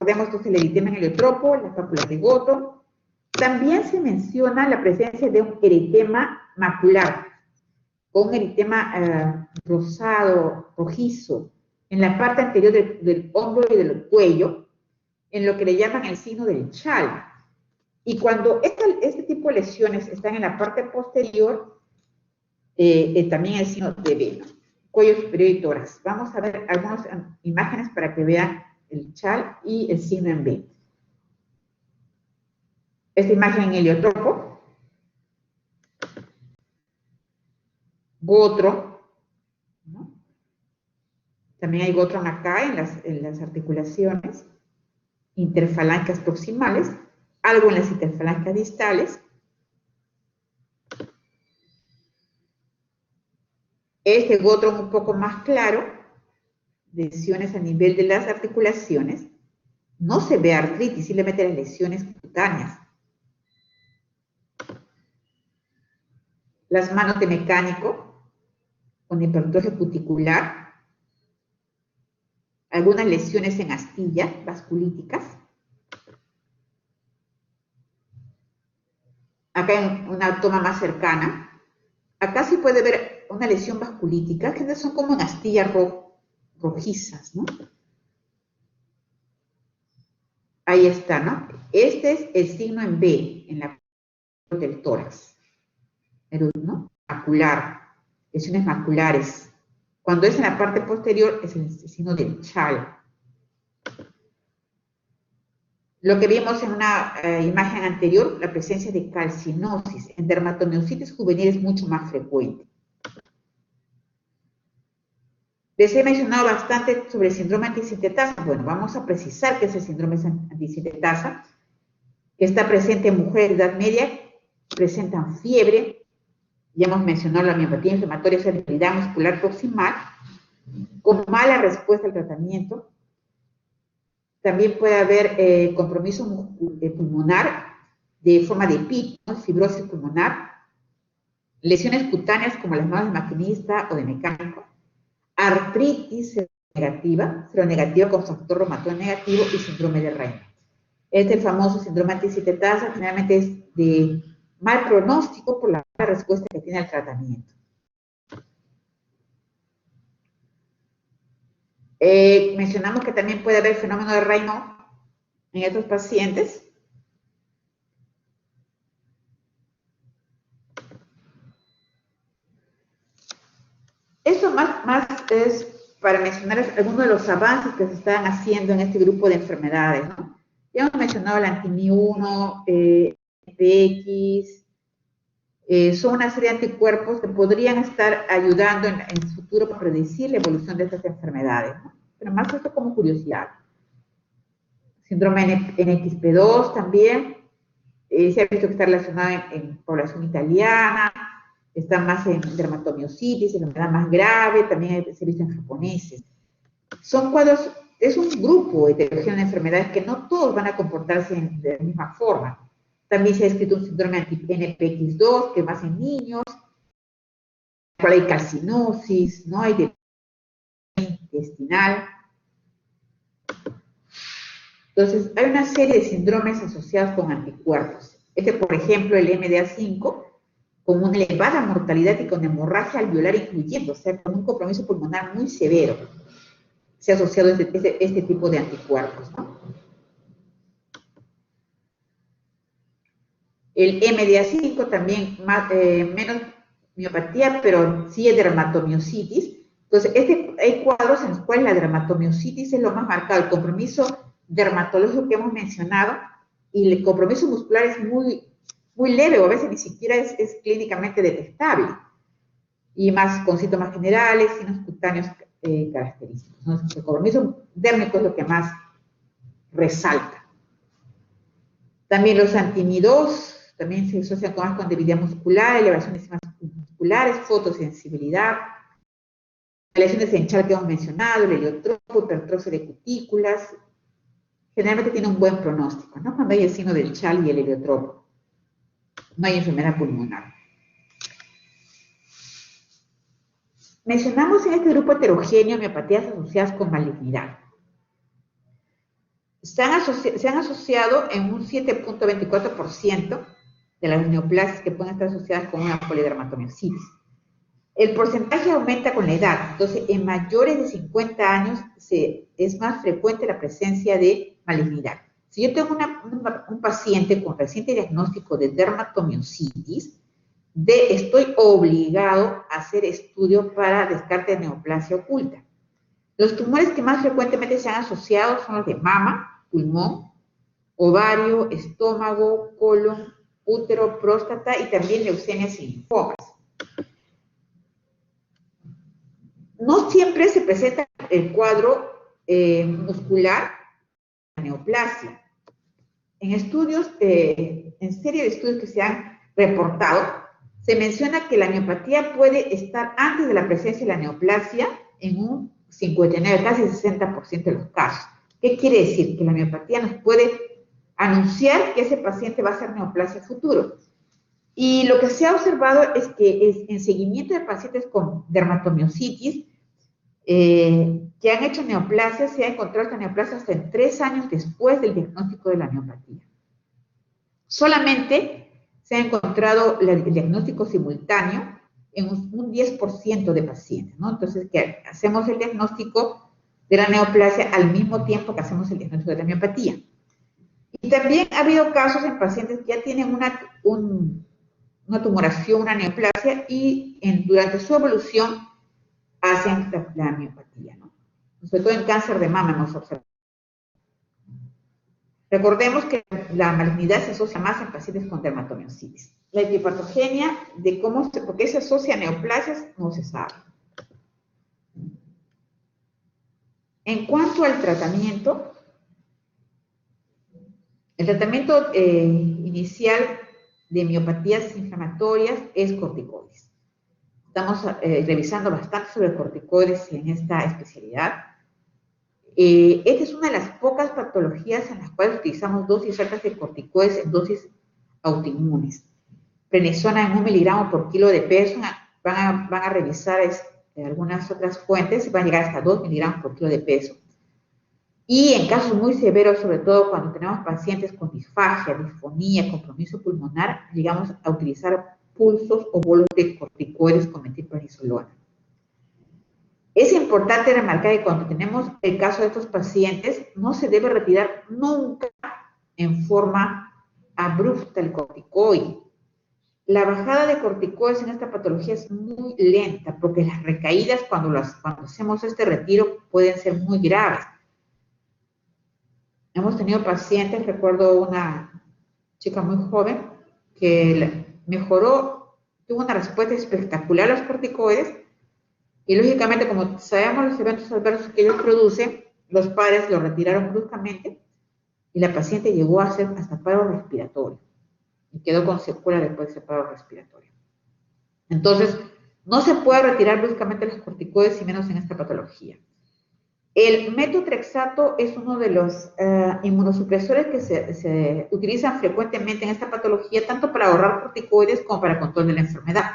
recordemos que es el eritema heliotropo, las pápulas de Goto. También se menciona la presencia de un eritema macular, con un eritema rosado, rojizo, en la parte anterior del hombro y del cuello, en lo que le llaman el signo del chal. Y cuando este tipo de lesiones están en la parte posterior, también el signo de vena, cuello superior y tórax. Vamos a ver algunas imágenes para que vean el chal y el signo en V. Esta imagen en heliotropo, gotro, ¿no? También hay gotron acá en las articulaciones, interfalancas proximales, algo en las interfalancas distales. Este gotron un poco más claro, lesiones a nivel de las articulaciones. No se ve artritis, simplemente las lesiones cutáneas. Las manos de mecánico, con hipertrofia cuticular, algunas lesiones en astilla, vasculíticas. Acá en una toma más cercana, acá sí puede ver una lesión vasculítica, que son como en astillas rojizas, ¿no? Ahí está, ¿no? Este es el signo en B, en la parte del tórax, ¿no? Macular, lesiones maculares. Cuando es en la parte posterior, es el signo del chal. Lo que vimos en una imagen anterior, la presencia de calcinosis en dermatomiositis juvenil es mucho más frecuente. Les he mencionado bastante sobre el síndrome antisintetasa. Bueno, vamos a precisar que es el síndrome antisintetasa, que está presente en mujeres de edad media, presentan fiebre, ya hemos mencionado la miopatía inflamatoria, esa debilidad muscular proximal, con mala respuesta al tratamiento. También puede haber compromiso pulmonar de forma de PIT, ¿no? Fibrosis pulmonar, lesiones cutáneas como las manos de maquinista o de mecánico, artritis seronegativa con factor reumatoide negativo y síndrome de Raynaud. Este famoso síndrome antisintetasa generalmente es de mal pronóstico por la mala respuesta que tiene al tratamiento. Mencionamos que también puede haber fenómeno de Raynaud en estos pacientes. Eso más es para mencionar algunos de los avances que se están haciendo en este grupo de enfermedades, ¿no? Ya hemos mencionado la anti-Mi1, PX, son una serie de anticuerpos que podrían estar ayudando en el futuro para predecir la evolución de estas enfermedades, ¿no? Pero más esto como curiosidad. Síndrome NXP2 también, se ha visto que está relacionado en población italiana, está más en dermatomiositis, en enfermedad más grave, también se ha visto en japoneses. Son cuadros, es un grupo heterogéneo de enfermedades que no todos van a comportarse de la misma forma. También se ha escrito un síndrome anti-NPX2, que es más en niños, cual hay calcinosis, ¿no? Hay de intestinal. Entonces, hay una serie de síndromes asociados con anticuerpos. Este, por ejemplo, el MDA5, con una elevada mortalidad y con hemorragia alveolar incluyendo, o sea, con un compromiso pulmonar muy severo, se ha asociado este tipo de anticuerpos, ¿no? El MDA5 también, menos miopatía, pero sí es dermatomiositis. Entonces, hay cuadros en los cuales la dermatomiositis es lo más marcado, el compromiso dermatológico que hemos mencionado, y el compromiso muscular es muy leve, o a veces ni siquiera es clínicamente detectable, y más con síntomas generales, signos cutáneos característicos. Entonces, el compromiso dérmico es lo que más resalta. También los anti-Mi2 también se asocian con debilidad muscular, elevaciones musculares, fotosensibilidad, lesiones en chal que hemos mencionado, el heliotropo, hipertrofia de cutículas. Generalmente tiene un buen pronóstico, ¿no? Cuando hay el signo del chal y el heliotropo. No hay enfermedad pulmonar. Mencionamos en este grupo heterogéneo miopatías asociadas con malignidad. Se han asociado en un 7.24% de las neoplasias que pueden estar asociadas con una polidermatomiositis. El porcentaje aumenta con la edad, entonces en mayores de 50 años es más frecuente la presencia de malignidad. Si yo tengo un paciente con reciente diagnóstico de dermatomiositis, estoy obligado a hacer estudio para descarte de neoplasia oculta. Los tumores que más frecuentemente se han asociado son los de mama, pulmón, ovario, estómago, colon, útero, próstata y también leucemias y linfomas. No siempre se presenta el cuadro muscular de neoplasia. En serie de estudios que se han reportado, se menciona que la miopatía puede estar antes de la presencia de la neoplasia en un 59, casi 60% de los casos. ¿Qué quiere decir? Que la miopatía nos puede anunciar que ese paciente va a ser neoplasia futuro. Y lo que se ha observado es que en seguimiento de pacientes con dermatomiositis que han hecho neoplasia, se ha encontrado esta neoplasia hasta en 3 años después del diagnóstico de la miopatía. Solamente se ha encontrado el diagnóstico simultáneo en un 10% de pacientes, ¿no? Entonces, que hacemos el diagnóstico de la neoplasia al mismo tiempo que hacemos el diagnóstico de la miopatía. Y también ha habido casos en pacientes que ya tienen una tumoración, una neoplasia, y durante su evolución hacen la miopatía, ¿no? Sobre todo en cáncer de mama hemos observado. Recordemos que la malignidad se asocia más en pacientes con dermatomiositis. La epipatogenia de por qué se asocia a neoplasias no se sabe. En cuanto al tratamiento, el tratamiento inicial de miopatías inflamatorias es corticoides. Estamos revisando bastante sobre corticoides en esta especialidad. Esta es una de las pocas patologías en las cuales utilizamos dosis altas de corticoides en dosis autoinmunes. Prednisona en 1 miligramo por kilo de peso, van a revisar algunas otras fuentes, van a llegar hasta 2 miligramos por kilo de peso. Y en casos muy severos, sobre todo cuando tenemos pacientes con disfagia, disfonía, compromiso pulmonar, llegamos a utilizar pulsos o bolos de corticoides con metilprednisolona. Es importante remarcar que cuando tenemos el caso de estos pacientes, no se debe retirar nunca en forma abrupta el corticoide. La bajada de corticoides en esta patología es muy lenta, porque las recaídas cuando hacemos este retiro pueden ser muy graves. Hemos tenido pacientes, recuerdo una chica muy joven, que mejoró, tuvo una respuesta espectacular a los corticoides, y lógicamente, como sabemos los eventos adversos que ellos producen, los padres lo retiraron bruscamente y la paciente llegó a hacer hasta paro respiratorio y quedó con secuela después de ese paro respiratorio. Entonces, no se puede retirar bruscamente los corticoides y menos en esta patología. El metotrexato es uno de los inmunosupresores que se utilizan frecuentemente en esta patología, tanto para ahorrar corticoides como para control de la enfermedad.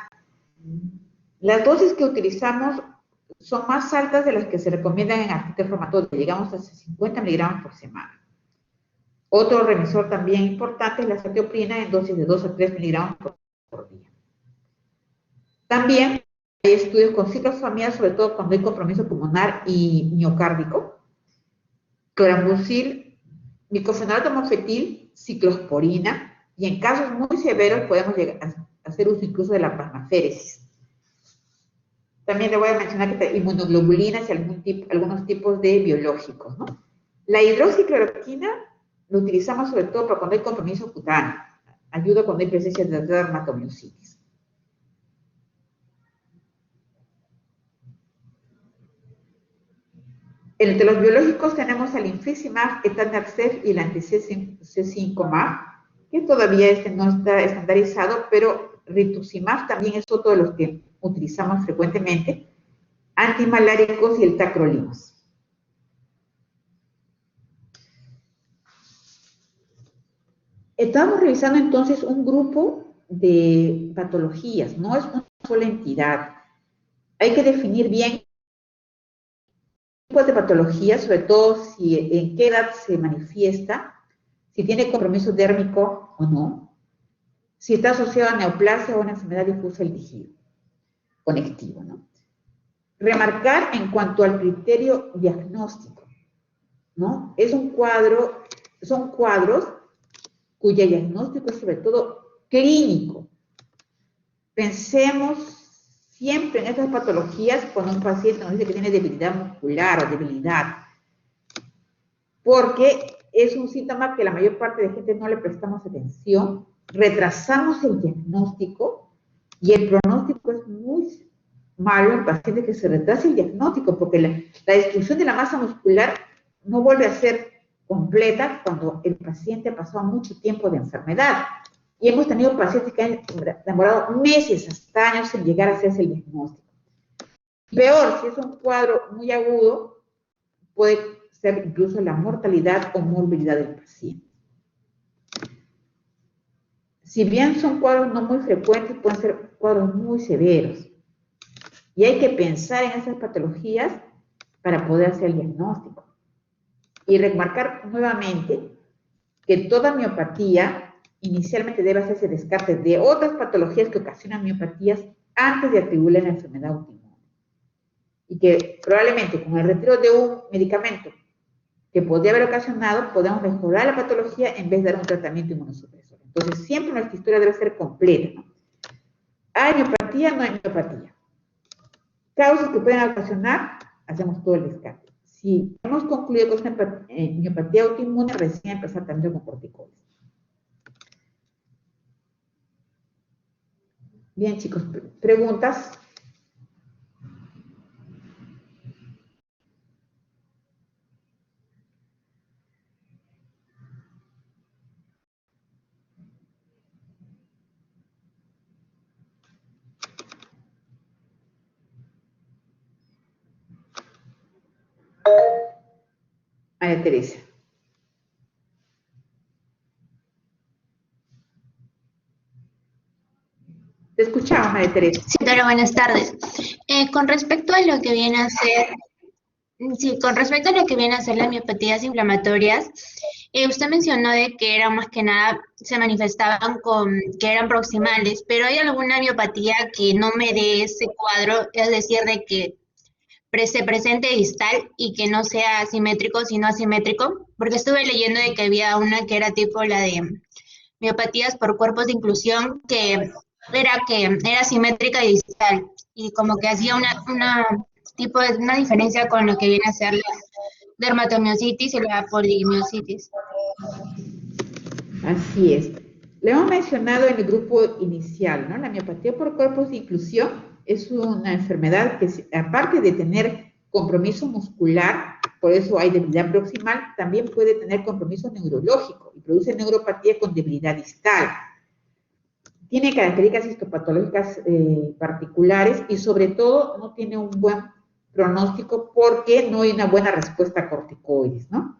Las dosis que utilizamos son más altas de las que se recomiendan en artritis reumatoide, llegamos a 50 miligramos por semana. Otro remisor también importante es la azatioprina en dosis de 2 a 3 miligramos por día. También hay estudios con ciclofosfamida, sobre todo cuando hay compromiso pulmonar y miocárdico, clorambucil, micofenolato mofetil, ciclosporina, y en casos muy severos podemos llegar a hacer uso incluso de la plasmaféresis. También le voy a mencionar que inmunoglobulinas y algunos tipos de biológicos, ¿no? La hidroxicloroquina lo utilizamos sobre todo para cuando hay compromiso cutáneo. Ayuda cuando hay presencia de dermatomiositis. Entre los biológicos tenemos al infliximab, etanercept y el anti-C5-MAB, que todavía no está estandarizado, pero rituximab también es otro de los que utilizamos frecuentemente, antimaláricos y el tacrolimus. Estamos revisando entonces un grupo de patologías, no es una sola entidad. Hay que definir bien tipos de patologías, sobre todo en qué edad se manifiesta, si tiene compromiso dérmico o no, si está asociado a neoplasia o a una enfermedad difusa del tejido. conectivo, ¿no? Remarcar en cuanto al criterio diagnóstico, ¿no? Son cuadros cuyo diagnóstico es sobre todo clínico. Pensemos siempre en estas patologías cuando un paciente nos dice que tiene debilidad muscular o debilidad, porque es un síntoma que la mayor parte de gente no le prestamos atención, retrasamos el diagnóstico y el pronóstico es muy malo en pacientes que se retrasa el diagnóstico, porque la destrucción de la masa muscular no vuelve a ser completa cuando el paciente ha pasado mucho tiempo de enfermedad. Y hemos tenido pacientes que han demorado meses hasta años en llegar a hacerse el diagnóstico. Peor, si es un cuadro muy agudo, puede ser incluso la mortalidad o morbilidad del paciente. Si bien son cuadros no muy frecuentes, pueden ser cuadros muy severos. Y hay que pensar en esas patologías para poder hacer el diagnóstico. Y remarcar nuevamente que toda miopatía inicialmente debe hacerse descarte de otras patologías que ocasionan miopatías antes de atribuirle la enfermedad autoinmune. Y que probablemente con el retiro de un medicamento que podría haber ocasionado, podemos mejorar la patología en vez de dar un tratamiento inmunosupresor. Entonces, siempre nuestra historia debe ser completa, ¿no? ¿Hay miopatía? No hay miopatía. Causas que pueden ocasionar, hacemos todo el descarte. Si hemos concluido con una miopatía autoinmune, recién empezar también con corticoides. Bien, chicos, ¿preguntas? María Teresa. Te escuchamos, María Teresa. Sí, doctora, buenas tardes. Con respecto a lo que viene a ser, con respecto a lo que viene a ser las miopatías inflamatorias, usted mencionó de que eran más que nada, se manifestaban que eran proximales, pero ¿hay alguna miopatía que no me dé ese cuadro? Es decir, de que se presente distal y que no sea simétrico, sino asimétrico, porque estuve leyendo de que había una que era tipo la de miopatías por cuerpos de inclusión, que era simétrica y distal, y como que hacía una diferencia con lo que viene a ser la dermatomiositis y la polimiositis. Así es. Le hemos mencionado en el grupo inicial, ¿no? La miopatía por cuerpos de inclusión es una enfermedad que, aparte de tener compromiso muscular, por eso hay debilidad proximal, también puede tener compromiso neurológico y produce neuropatía con debilidad distal. Tiene características histopatológicas particulares y sobre todo no tiene un buen pronóstico porque no hay una buena respuesta a corticoides, ¿no?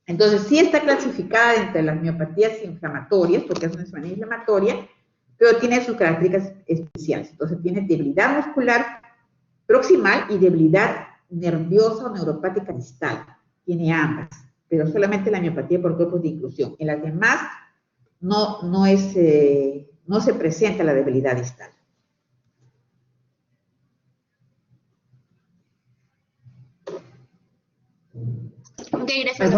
Entonces, sí está clasificada entre las miopatías inflamatorias, porque es una enfermedad inflamatoria, pero tiene sus características especiales. Entonces, tiene debilidad muscular proximal y debilidad nerviosa o neuropática distal. Tiene ambas, pero solamente la miopatía por cuerpos de inclusión. En las demás no se presenta la debilidad distal. Ok, gracias.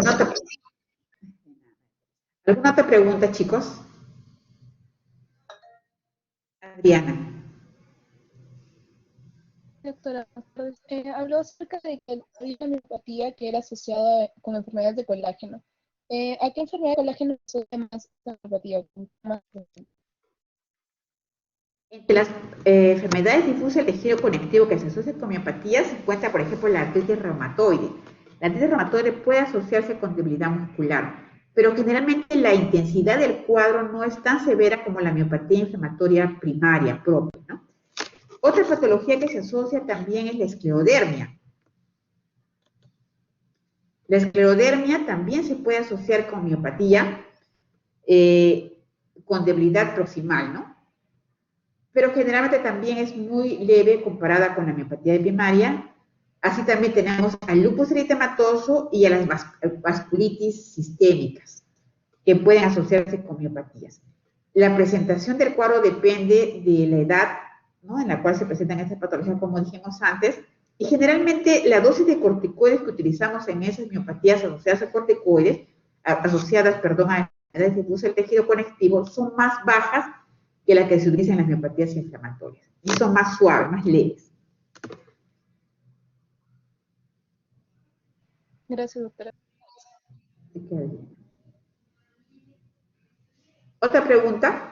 ¿Alguna otra pregunta, chicos? Adriana. Doctora, habló acerca de que había una miopatía que era asociada con enfermedades de colágeno. ¿A qué enfermedad de colágeno se asocia más esta miopatía? Entre las enfermedades difusas del tejido conectivo que se asocian con miopatía se encuentra, por ejemplo, la artritis reumatoide. La artritis reumatoide puede asociarse con debilidad muscular, pero generalmente la intensidad del cuadro no es tan severa como la miopatía inflamatoria primaria propia, ¿no? Otra patología que se asocia también es la esclerodermia. La esclerodermia también se puede asociar con miopatía, con debilidad proximal, ¿no? Pero generalmente también es muy leve comparada con la miopatía primaria. Así también tenemos al lupus eritematoso y a las vasculitis sistémicas, que pueden asociarse con miopatías. La presentación del cuadro depende de la edad ¿no? En la cual se presentan estas patologías, como dijimos antes, y generalmente la dosis de corticoides que utilizamos en esas miopatías asociadas a corticoides, asociadas, perdón, a enfermedades difusas del tejido conectivo, son más bajas que las que se utilizan en las miopatías inflamatorias, y son más suaves, más leves. Gracias, doctora. ¿Otra pregunta?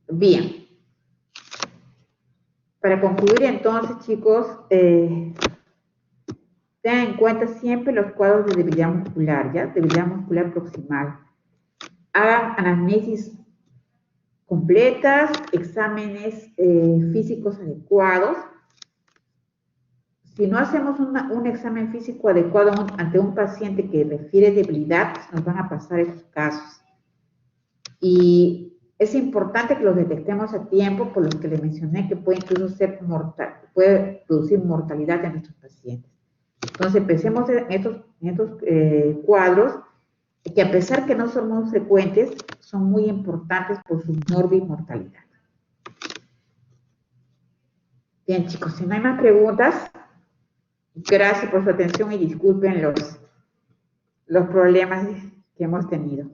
Bien. Para concluir entonces, chicos, tengan en cuenta siempre los cuadros de debilidad muscular, ¿ya? Debilidad muscular proximal. Hagan anamnesis completas, exámenes físicos adecuados. Si no hacemos un examen físico adecuado ante un paciente que refiere debilidad, nos van a pasar esos casos. Y es importante que los detectemos a tiempo, por lo que les mencioné que puede incluso ser mortal, puede producir mortalidad en nuestros pacientes. Entonces, pensemos en estos cuadros que, a pesar que no son muy frecuentes, son muy importantes por su morbimortalidad. Bien, chicos, si no hay más preguntas, gracias por su atención y disculpen los problemas que hemos tenido.